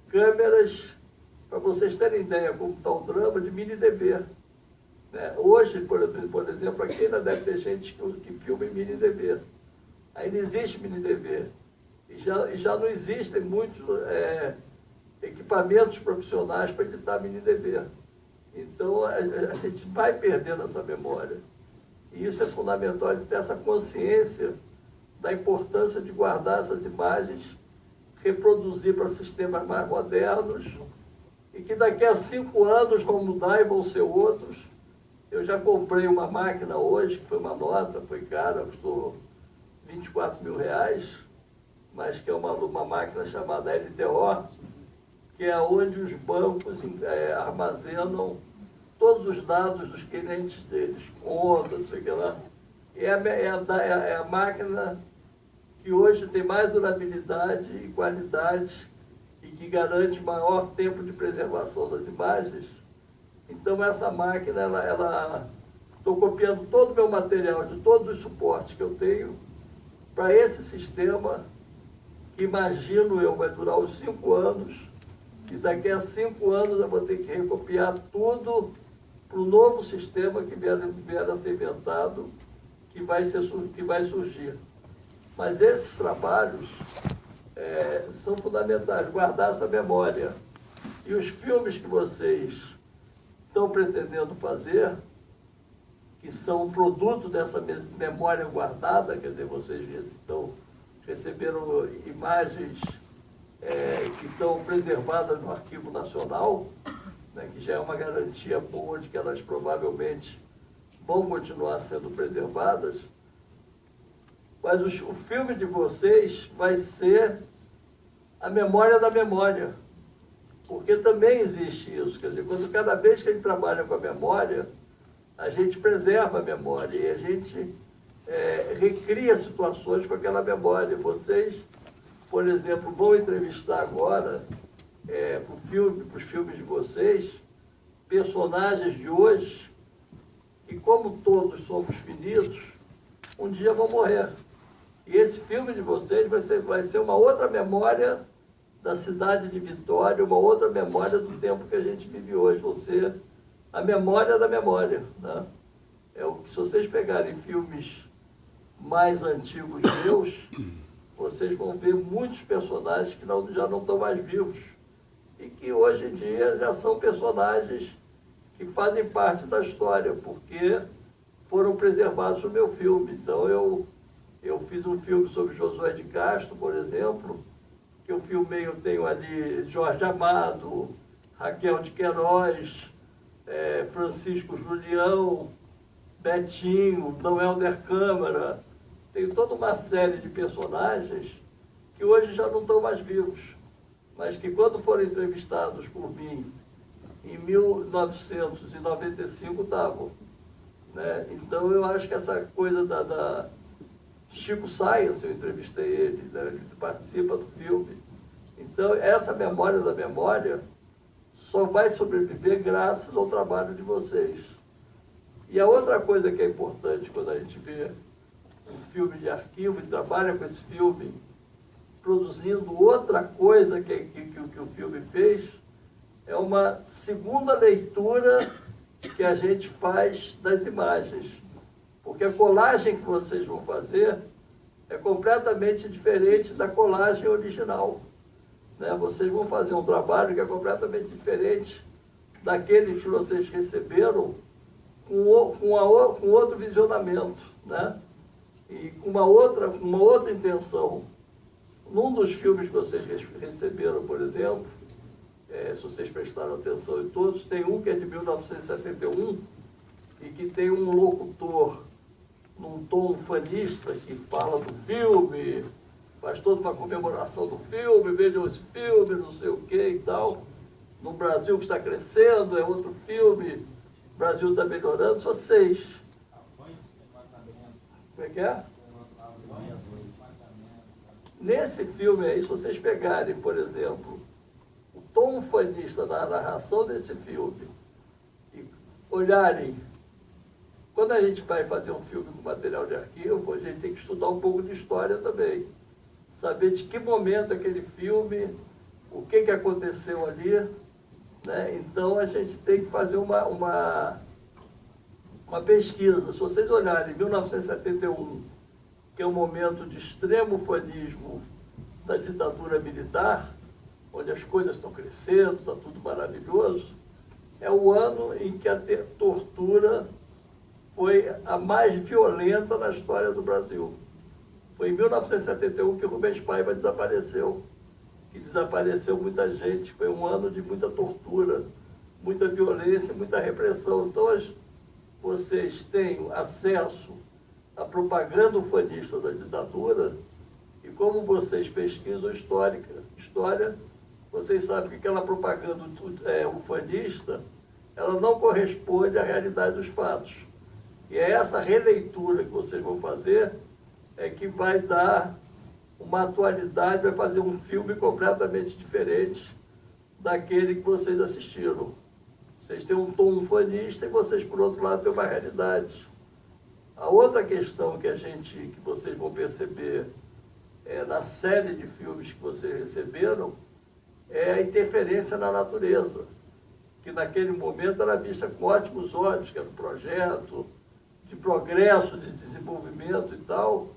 câmeras, para vocês terem ideia como está o drama, de mini DV. Né? Hoje, por exemplo, aqui ainda deve ter gente que filma em mini DV. Ainda existe mini DV. E já não existem muitos equipamentos profissionais para editar mini DV. Então, a gente vai perdendo essa memória. E isso é fundamental, de ter essa consciência da importância de guardar essas imagens, reproduzir para sistemas mais modernos, e que daqui a 5 anos vão mudar e vão ser outros. Eu já comprei uma máquina hoje, que foi uma nota, foi cara, custou R$24 mil, mas que é uma máquina chamada LTO, que é onde os bancos armazenam todos os dados dos clientes deles, contas, não sei o que lá. É a máquina que hoje tem mais durabilidade e qualidade e que garante maior tempo de preservação das imagens. Então, essa máquina, estou copiando todo o meu material de todos os suportes que eu tenho para esse sistema, que imagino eu vai durar uns 5 anos, e daqui a 5 anos eu vou ter que recopiar tudo para o novo sistema que vier a ser inventado, que vai surgir. Mas esses trabalhos são fundamentais, guardar essa memória. E os filmes que vocês estão pretendendo fazer, que são produto dessa memória guardada, quer dizer, vocês receberam imagens que estão preservadas no Arquivo Nacional, né, que já é uma garantia boa de que elas provavelmente vão continuar sendo preservadas. Mas o filme de vocês vai ser a memória da memória, porque também existe isso. Quer dizer, cada vez que a gente trabalha com a memória, a gente preserva a memória e a gente recria situações com aquela memória. Vocês, por exemplo, vão entrevistar agora, para os filmes de vocês, personagens de hoje, que, como todos somos finitos, um dia vão morrer. E esse filme de vocês vai ser uma outra memória da cidade de Vitória, uma outra memória do tempo que a gente vive hoje. Vai ser a memória da memória. Né? Se vocês pegarem filmes mais antigos meus, vocês vão ver muitos personagens que já não estão mais vivos. E que hoje em dia já são personagens que fazem parte da história, porque foram preservados no meu filme. Então, eu fiz um filme sobre Josué de Castro, por exemplo, que eu filmei, eu tenho ali Jorge Amado, Raquel de Queiroz, Francisco Julião, Betinho, Noel Der Câmara. Tenho toda uma série de personagens que hoje já não estão mais vivos, mas que quando foram entrevistados por mim em 1995 estavam. Né? Então, eu acho que essa coisa da Chico Science, eu entrevistei ele, né? Ele participa do filme. Então, essa memória da memória só vai sobreviver graças ao trabalho de vocês. E a outra coisa que é importante quando a gente vê um filme de arquivo e trabalha com esse filme, produzindo outra coisa que o filme fez, é uma segunda leitura que a gente faz das imagens. Porque a colagem que vocês vão fazer é completamente diferente da colagem original. Né? Vocês vão fazer um trabalho que é completamente diferente daquele que vocês receberam com outro visionamento, né? E com uma outra intenção. Num dos filmes que vocês receberam, por exemplo, se vocês prestaram atenção em todos, tem um que é de 1971 e que tem um locutor num tom fanista que fala do filme, faz toda uma comemoração do filme, vejam esse filme, não sei o que e tal. No Brasil que está crescendo, é outro filme, o Brasil está melhorando, só 6. Como é que é? Nesse filme aí, se vocês pegarem, por exemplo, o tom fanista da narração desse filme e olharem, quando a gente vai fazer um filme com material de arquivo, a gente tem que estudar um pouco de história também. Saber de que momento aquele filme, o que aconteceu ali, né? Então a gente tem que fazer uma pesquisa. Se vocês olharem 1971, que é um momento de extremo fanismo da ditadura militar, onde as coisas estão crescendo, está tudo maravilhoso, é o ano em que a tortura foi a mais violenta na história do Brasil. Foi em 1971 que Rubens Paiva desapareceu, que desapareceu muita gente. Foi um ano de muita tortura, muita violência, muita repressão. Então, vocês têm acesso à propaganda ufanista da ditadura e como vocês pesquisam história, vocês sabem que aquela propaganda ufanista, ela não corresponde à realidade dos fatos. E é essa releitura que vocês vão fazer que vai dar uma atualidade, vai fazer um filme completamente diferente daquele que vocês assistiram. Vocês têm um tom ufanista e vocês, por outro lado, têm uma realidade. A outra questão que vocês vão perceber na série de filmes que vocês receberam é a interferência na natureza, que naquele momento era vista com ótimos olhos, que era um projeto de progresso, de desenvolvimento e tal,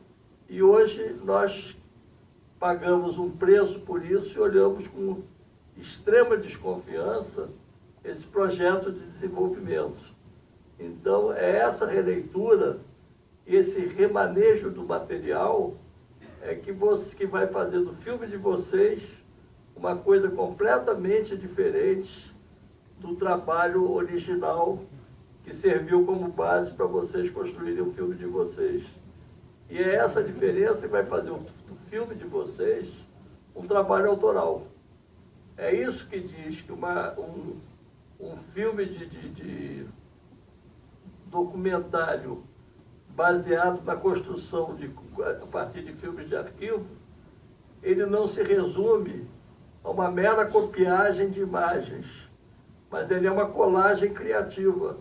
e hoje nós pagamos um preço por isso e olhamos com extrema desconfiança esse projeto de desenvolvimento. Então, é essa releitura, esse remanejo do material que vai fazer do filme de vocês uma coisa completamente diferente do trabalho original que serviu como base para vocês construírem o filme de vocês. E é essa diferença que vai fazer do filme de vocês um trabalho autoral. É isso que diz que um filme de documentário baseado na construção a partir de filmes de arquivo, ele não se resume a uma mera copiagem de imagens, mas ele é uma colagem criativa.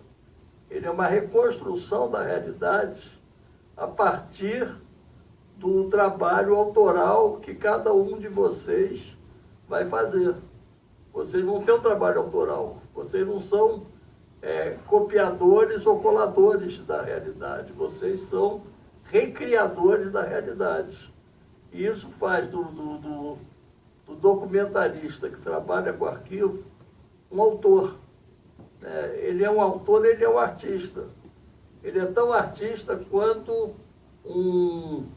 Ele é uma reconstrução da realidade a partir do trabalho autoral que cada um de vocês vai fazer. Vocês vão ter um trabalho autoral. Vocês não são copiadores ou coladores da realidade. Vocês são recriadores da realidade. E isso faz do documentarista que trabalha com arquivo um autor. Ele é um autor, ele é um artista. Ele é tão artista quanto um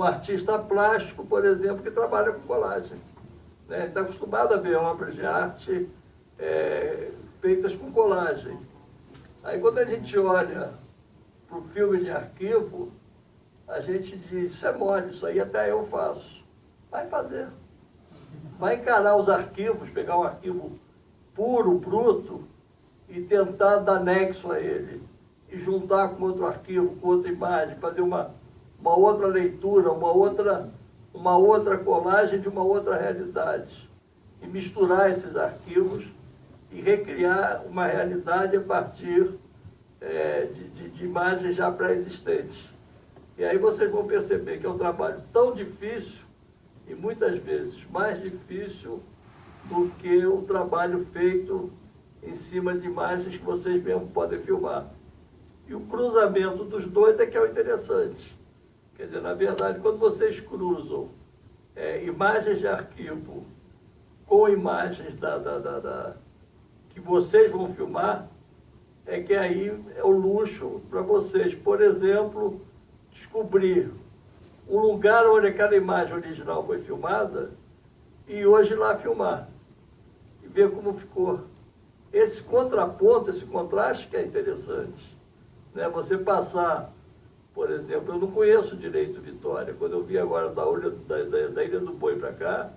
artista plástico, por exemplo, que trabalha com colagem. Ele está acostumado a ver obras de arte feitas com colagem. Aí, quando a gente olha para o filme de arquivo, a gente diz, isso é mole, isso aí até eu faço. Vai fazer. Vai encarar os arquivos, pegar um arquivo puro, bruto, e tentar dar nexo a ele. E juntar com outro arquivo, com outra imagem, fazer uma outra leitura, uma outra colagem de uma outra realidade. E misturar esses arquivos e recriar uma realidade a partir de imagens já pré-existentes. E aí vocês vão perceber que é um trabalho tão difícil, e muitas vezes mais difícil do que o trabalho feito em cima de imagens que vocês mesmos podem filmar. E o cruzamento dos dois é que é o interessante. Quer dizer, na verdade, quando vocês cruzam imagens de arquivo com imagens que vocês vão filmar, é que aí é o luxo para vocês, por exemplo, descobrir um lugar onde aquela imagem original foi filmada e hoje lá filmar e ver como ficou. Esse contraponto, esse contraste que é interessante, né? Você passar, por exemplo, eu não conheço direito Vitória, quando eu vi agora da Ilha do Boi para cá,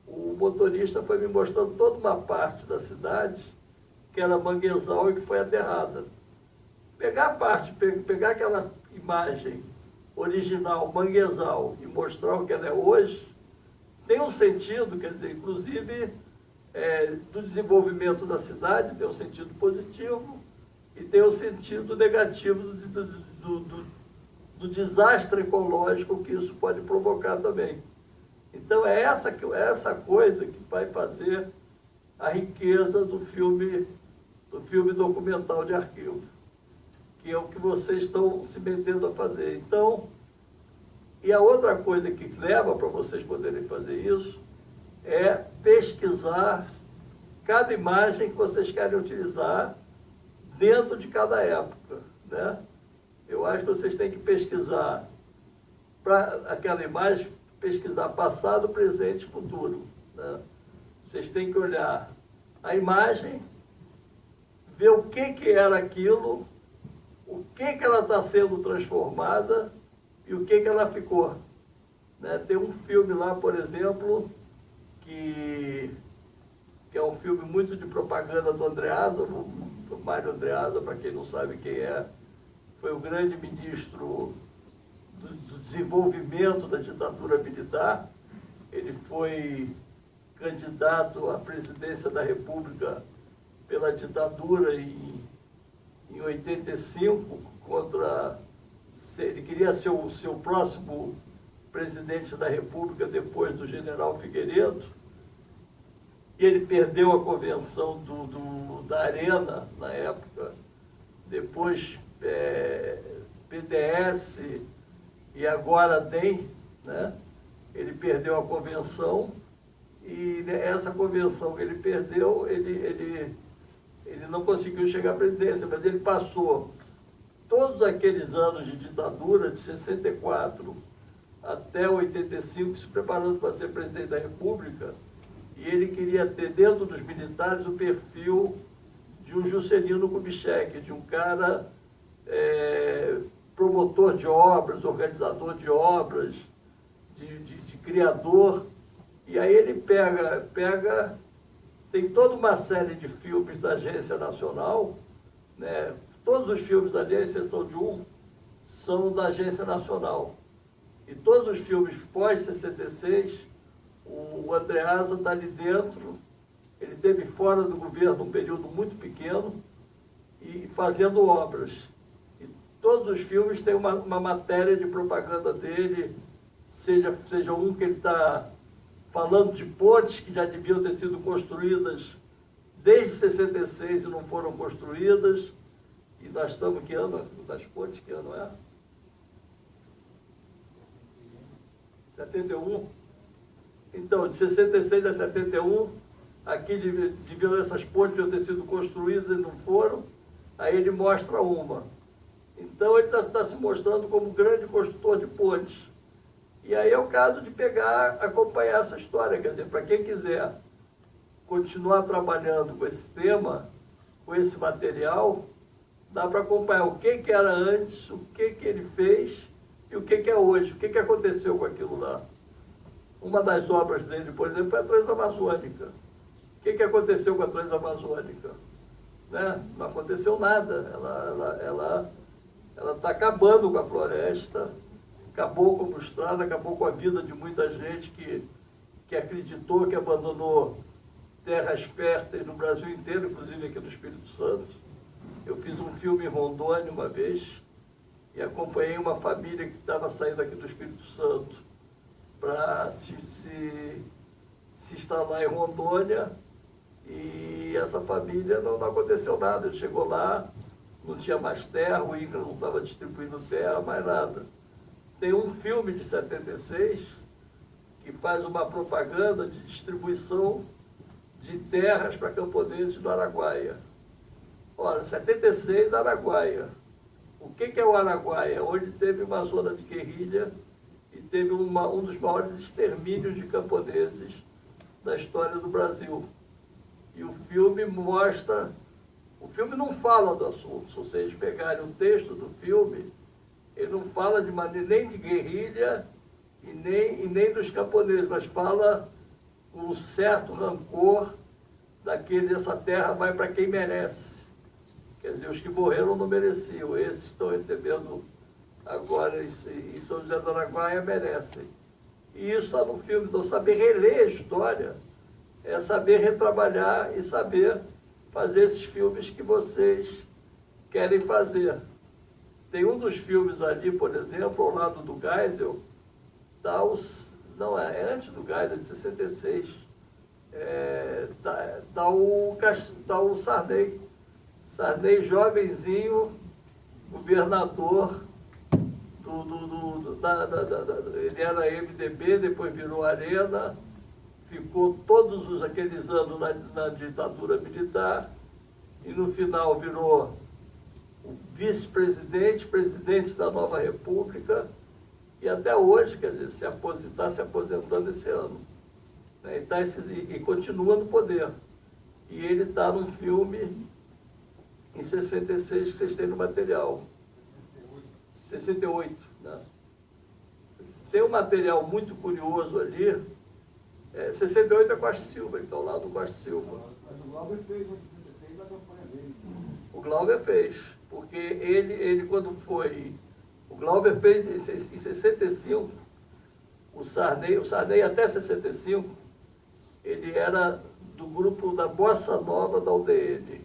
o motorista foi me mostrando toda uma parte da cidade que era manguezal e que foi aterrada. Pegar aquela imagem original, manguezal, e mostrar o que ela é hoje, tem um sentido, quer dizer, inclusive do desenvolvimento da cidade, tem um sentido positivo e tem um sentido negativo do desastre ecológico que isso pode provocar também. Então é essa coisa que vai fazer a riqueza do filme documental de arquivo, que é o que vocês estão se metendo a fazer. Então, e a outra coisa que leva para vocês poderem fazer isso é pesquisar cada imagem que vocês querem utilizar dentro de cada época, né? Eu acho que vocês têm que pesquisar, para aquela imagem, pesquisar passado, presente e futuro, né? Vocês têm que olhar a imagem, ver o que era aquilo, o que ela está sendo transformada e o que ela ficou, né? Tem um filme lá, por exemplo, que é um filme muito de propaganda do Andreasa, o Mário Andreasa, para quem não sabe quem é, foi o grande ministro do desenvolvimento da ditadura militar. Ele foi candidato à presidência da República pela ditadura em 85, ele queria ser o seu próximo presidente da República depois do general Figueiredo, e ele perdeu a convenção da Arena na época, depois PDS e agora DEM, né? Ele perdeu a convenção e essa convenção que ele perdeu, ele não conseguiu chegar à presidência, mas ele passou todos aqueles anos de ditadura, de 64 até 85, se preparando para ser presidente da República, e ele queria ter dentro dos militares o perfil de um Juscelino Kubitschek, de um cara promotor de obras, organizador de obras, de criador. E aí ele tem toda uma série de filmes da Agência Nacional, né? Todos os filmes ali, à exceção de um, são da Agência Nacional. E todos os filmes pós-66, o Andreasa está ali dentro, ele esteve fora do governo um período muito pequeno e fazendo obras. E todos os filmes têm uma matéria de propaganda dele, seja um que ele está falando de pontes que já deviam ter sido construídas desde 66 e não foram construídas. E nós estamos, que ano das pontes, que ano é? 71. Então, de 66 a 71, aqui essas pontes deviam ter sido construídas e não foram, aí ele mostra uma. Então, ele está se mostrando como um grande construtor de pontes. E aí é o caso de acompanhar essa história, quer dizer, para quem quiser continuar trabalhando com esse tema, com esse material, dá para acompanhar o que era antes, o que ele fez e o que é hoje, o que aconteceu com aquilo lá. Uma das obras dele, por exemplo, foi a Transamazônica. O que aconteceu com a Transamazônica? Né? Não aconteceu nada. Ela está acabando com a floresta, acabou com a estrada, acabou com a vida de muita gente que acreditou, que abandonou terras férteis no Brasil inteiro, inclusive aqui no Espírito Santo. Eu fiz um filme em Rondônia uma vez e acompanhei uma família que estava saindo aqui do Espírito Santo para se instalar em Rondônia, e essa família não aconteceu nada. Ele chegou lá, não tinha mais terra, o INCRA não estava distribuindo terra, mais nada. tem um filme de 76 que faz uma propaganda de distribuição de terras para camponeses do Araguaia. Olha, 76, Araguaia. O que é o Araguaia? Onde teve uma zona de guerrilha e teve um dos maiores extermínios de camponeses da história do Brasil. E o filme mostra... O filme não fala do assunto. Se vocês pegarem o texto do filme, ele não fala de maneira nem de guerrilha e nem dos camponeses, mas fala com um certo rancor dessa terra vai para quem merece. Quer dizer, os que morreram não mereciam, esses que estão recebendo agora em São José do Araguaia merecem. E isso está no filme. Então, saber reler a história é saber retrabalhar e saber fazer esses filmes que vocês querem fazer. Tem um dos filmes ali, por exemplo, ao lado do Geisel, não, é antes do Geisel, é de 66, tá o Sarney. Sarney, jovenzinho, governador, ele era MDB, depois virou Arena, ficou todos aqueles anos na ditadura militar e no final virou o vice-presidente, presidente da Nova República e até hoje, quer dizer, está se aposentando esse ano. Né? E continua no poder. E ele está num filme em 66 que vocês têm no material. 68. Né? Tem um material muito curioso ali. 68 é Costa Silva, então lá do Costa Silva. Mas o Glauber fez em 66 a campanha dele. O Glauber fez, porque ele quando foi... O Glauber fez em 65, o Sarney até 65, ele era do grupo da Bossa Nova da UDN.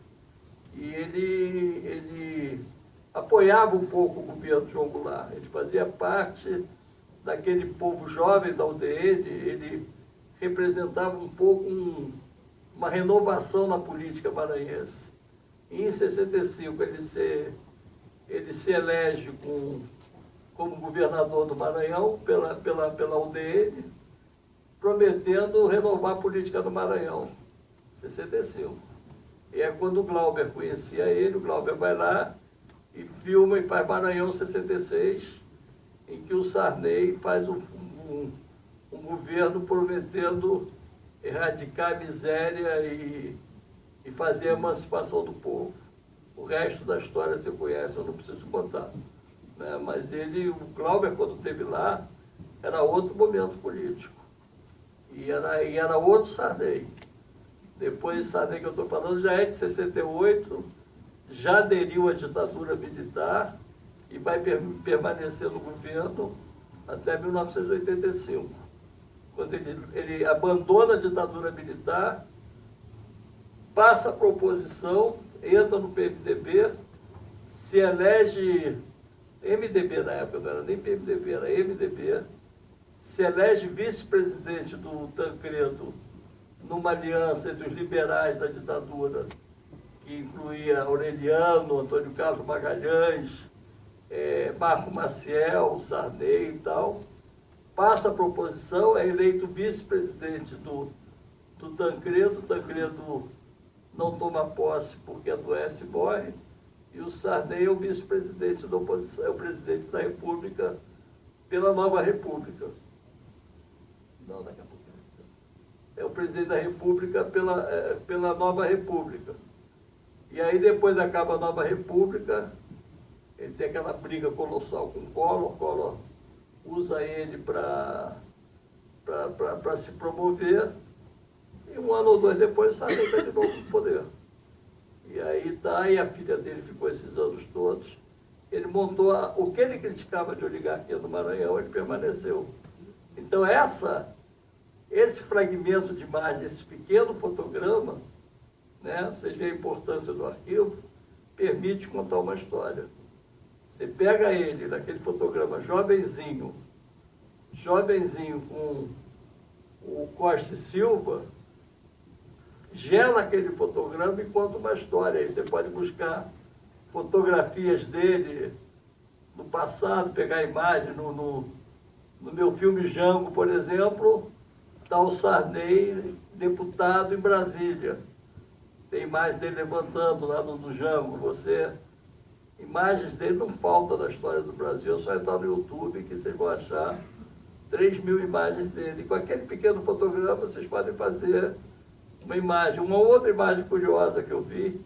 E ele apoiava um pouco o governo João Goulart. Ele fazia parte daquele povo jovem da UDN, ele representava um pouco uma renovação na política maranhense. E em 65 ele se elege como governador do Maranhão pela UDN, prometendo renovar a política do Maranhão. 65. E é quando o Glauber conhecia ele, o Glauber vai lá e filma e faz Maranhão 66, em que o Sarney faz um governo prometendo erradicar a miséria e fazer a emancipação do povo. O resto da história você conhece, eu não preciso contar. Né? Mas o Glauber, quando esteve lá, era outro momento político. E era outro Sarney. Depois, esse Sarney que eu estou falando já é de 68, já aderiu à ditadura militar e vai permanecer no governo até 1985, quando ele abandona a ditadura militar, passa para a oposição, entra no PMDB, se elege, MDB na época, não era nem PMDB, era MDB, se elege vice-presidente do Tancredo, numa aliança entre os liberais da ditadura, que incluía Aureliano, Antônio Carlos Magalhães, Marco Maciel, Sarney e tal, passa para a oposição, é eleito vice-presidente do Tancredo, o Tancredo não toma posse porque adoece e morre, e o Sarney é o vice-presidente da oposição, é o presidente da República pela Nova República. Não, daqui a pouco. É o presidente da República pela Nova República. E aí, depois acaba a Nova República, ele tem aquela briga colossal com o Collor usa ele para se promover, e um ano ou dois depois sai de novo do poder. E aí e a filha dele ficou esses anos todos. Ele montou o que ele criticava de oligarquia no Maranhão, ele permaneceu. Então esse fragmento de imagem, esse pequeno fotograma, né, vocês veem a importância do arquivo, permite contar uma história. Você pega ele naquele fotograma jovenzinho com o Costa e Silva, gela aquele fotograma e conta uma história. Aí você pode buscar fotografias dele no passado, pegar a imagem. No meu filme Jango, por exemplo, está o Sarney, deputado em Brasília. Tem imagem dele levantando lá no Jango. Imagens dele não faltam na história do Brasil, é só entrar no YouTube que vocês vão achar 3.000 imagens dele. Com aquele pequeno fotograma vocês podem fazer uma imagem. Uma outra imagem curiosa que eu vi,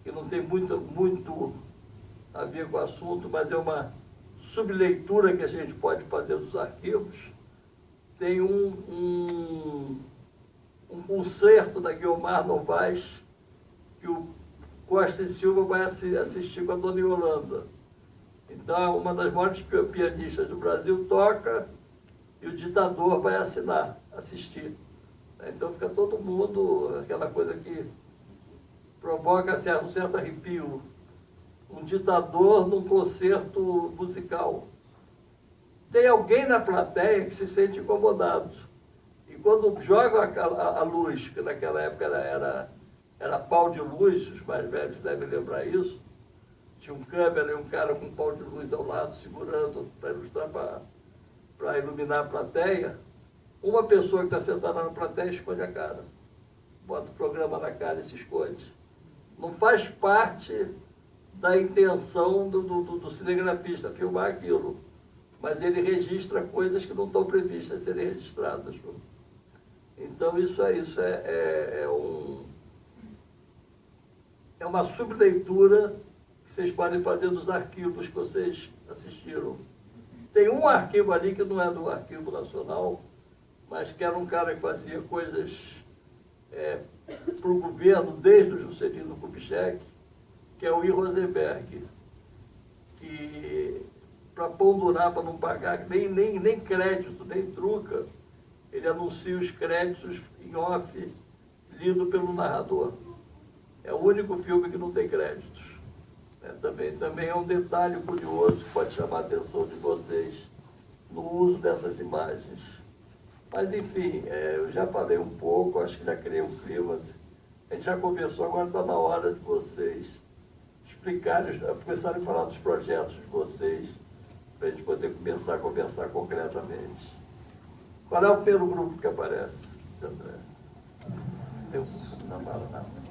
que não tem muito a ver com o assunto, mas é uma subleitura que a gente pode fazer dos arquivos. Tem um concerto da Guiomar Novaes que o Costa e Silva vai assistir com a Dona Yolanda. Então, uma das maiores pianistas do Brasil toca e o ditador vai assistir. Então fica todo mundo, aquela coisa que provoca um certo arrepio. Um ditador num concerto musical. Tem alguém na plateia que se sente incomodado. E quando joga a luz, que naquela época era pau de luz, os mais velhos devem lembrar isso, tinha um câmera e um cara com um pau de luz ao lado, segurando para ilustrar, para iluminar a plateia. Uma pessoa que está sentada na plateia esconde a cara. Bota o programa na cara e se esconde. Não faz parte da intenção do cinegrafista filmar aquilo, mas ele registra coisas que não estão previstas serem registradas. Então isso é uma subleitura que vocês podem fazer dos arquivos que vocês assistiram. Tem um arquivo ali que não é do Arquivo Nacional, mas que era um cara que fazia coisas para o governo desde o Juscelino Kubitschek, que é o I. Rosenberg, que para pondurar, para não pagar nem crédito, nem truca, ele anuncia os créditos em off, lido pelo narrador. É o único filme que não tem créditos. Também é um detalhe curioso que pode chamar a atenção de vocês no uso dessas imagens. Mas, enfim, eu já falei um pouco, acho que já criei um clima. A gente já conversou, agora está na hora de vocês explicarem, começarem a falar dos projetos de vocês, para a gente poder começar a conversar concretamente. Qual é o primeiro grupo que aparece, André? Tem um na mala, não.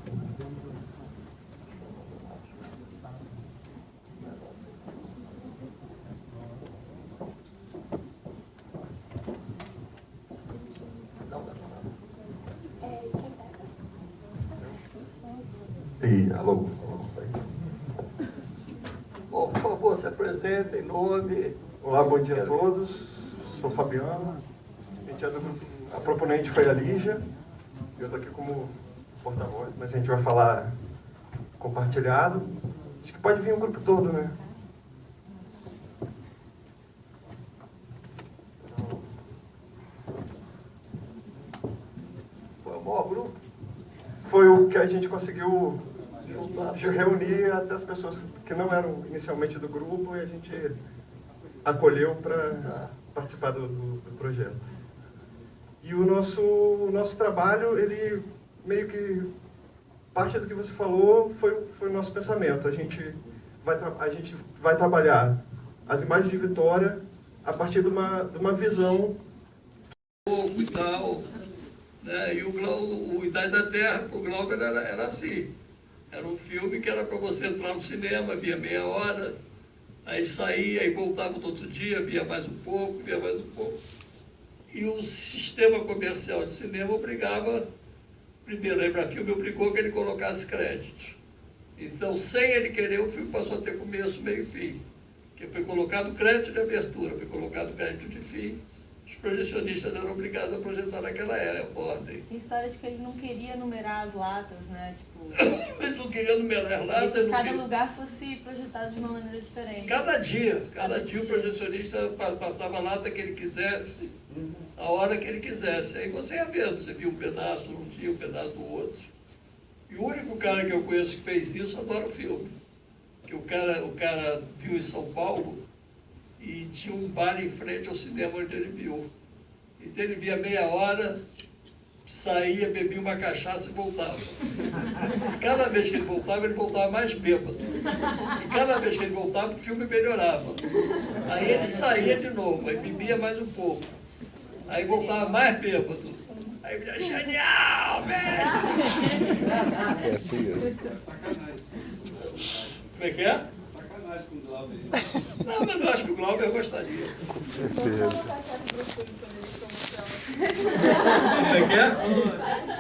Alô? Bom, por favor, se apresentem, nome. Olá, bom dia a todos. Sou Fabiano. A proponente foi a Lígia. Eu estou aqui como porta-voz, mas a gente vai falar compartilhado. Acho que pode vir o grupo todo, né? Foi o maior grupo? Foi o que a gente conseguiu Juntar. reunir até as pessoas que não eram inicialmente do grupo e a gente acolheu para participar do projeto. E o nosso trabalho, ele meio que, parte do que você falou foi o nosso pensamento. A gente vai trabalhar as imagens de Vitória a partir de uma visão. E tal, né? E o Idade da Terra, para o Glauber, era assim. Era um filme que era para você entrar no cinema, via meia hora, aí saía, aí voltava no outro dia, via mais um pouco. E o sistema comercial de cinema obrigava, primeiro a Embrafilme obrigou que ele colocasse créditos. Então, sem ele querer, o filme passou a ter começo, meio e fim. Que foi colocado crédito de abertura, foi colocado crédito de fim. Os projecionistas eram obrigados a projetar naquela ordem. Tem história de que ele não queria numerar as latas, né? Tipo, Ele não queria numerar as latas. que cada lugar fosse projetado de uma maneira diferente. Cada dia o projecionista passava a lata que ele quisesse, a hora que ele quisesse. Aí você ia vendo, você via um pedaço num dia, um pedaço do outro. E o único cara que eu conheço que fez isso adora o filme. Que o cara viu em São Paulo e tinha um bar em frente ao cinema onde ele viu. Então ele via meia hora, saía, bebia uma cachaça e voltava. E cada vez que ele voltava mais bêbado. E cada vez que ele voltava, o filme melhorava. Aí ele saía de novo, aí bebia mais um pouco. Aí voltava mais bêbado. Aí ele dizia, genial, mestre! É assim mesmo. Como é que é? Sacanagem com o Glauber. Não, mas eu acho que o Glauber gostaria. Com certeza. Como é que é?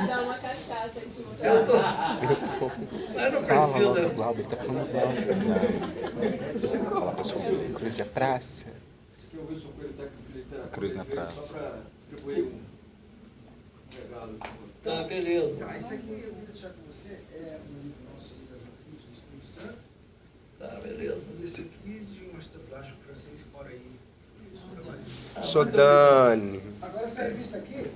Dá uma cachaça aí de você. Eu tô... Mas não Fala logo precisa. do Glauber, tá falando do Glauber. Não. Fala pessoal, Cruz é praça. Esse aqui é o Wilson Coelho, técnico de literatura. Cruz na Ele veio praça. Só para distribuir um regalo. Tá, beleza. Tá, esse aqui eu vou deixar com você, é um livro nosso ali das Orquídeas do Espírito Santo. Tá, beleza. E esse aqui de um artista plástico francês que mora aí. Ah, Sodane. Agora essa revista aqui,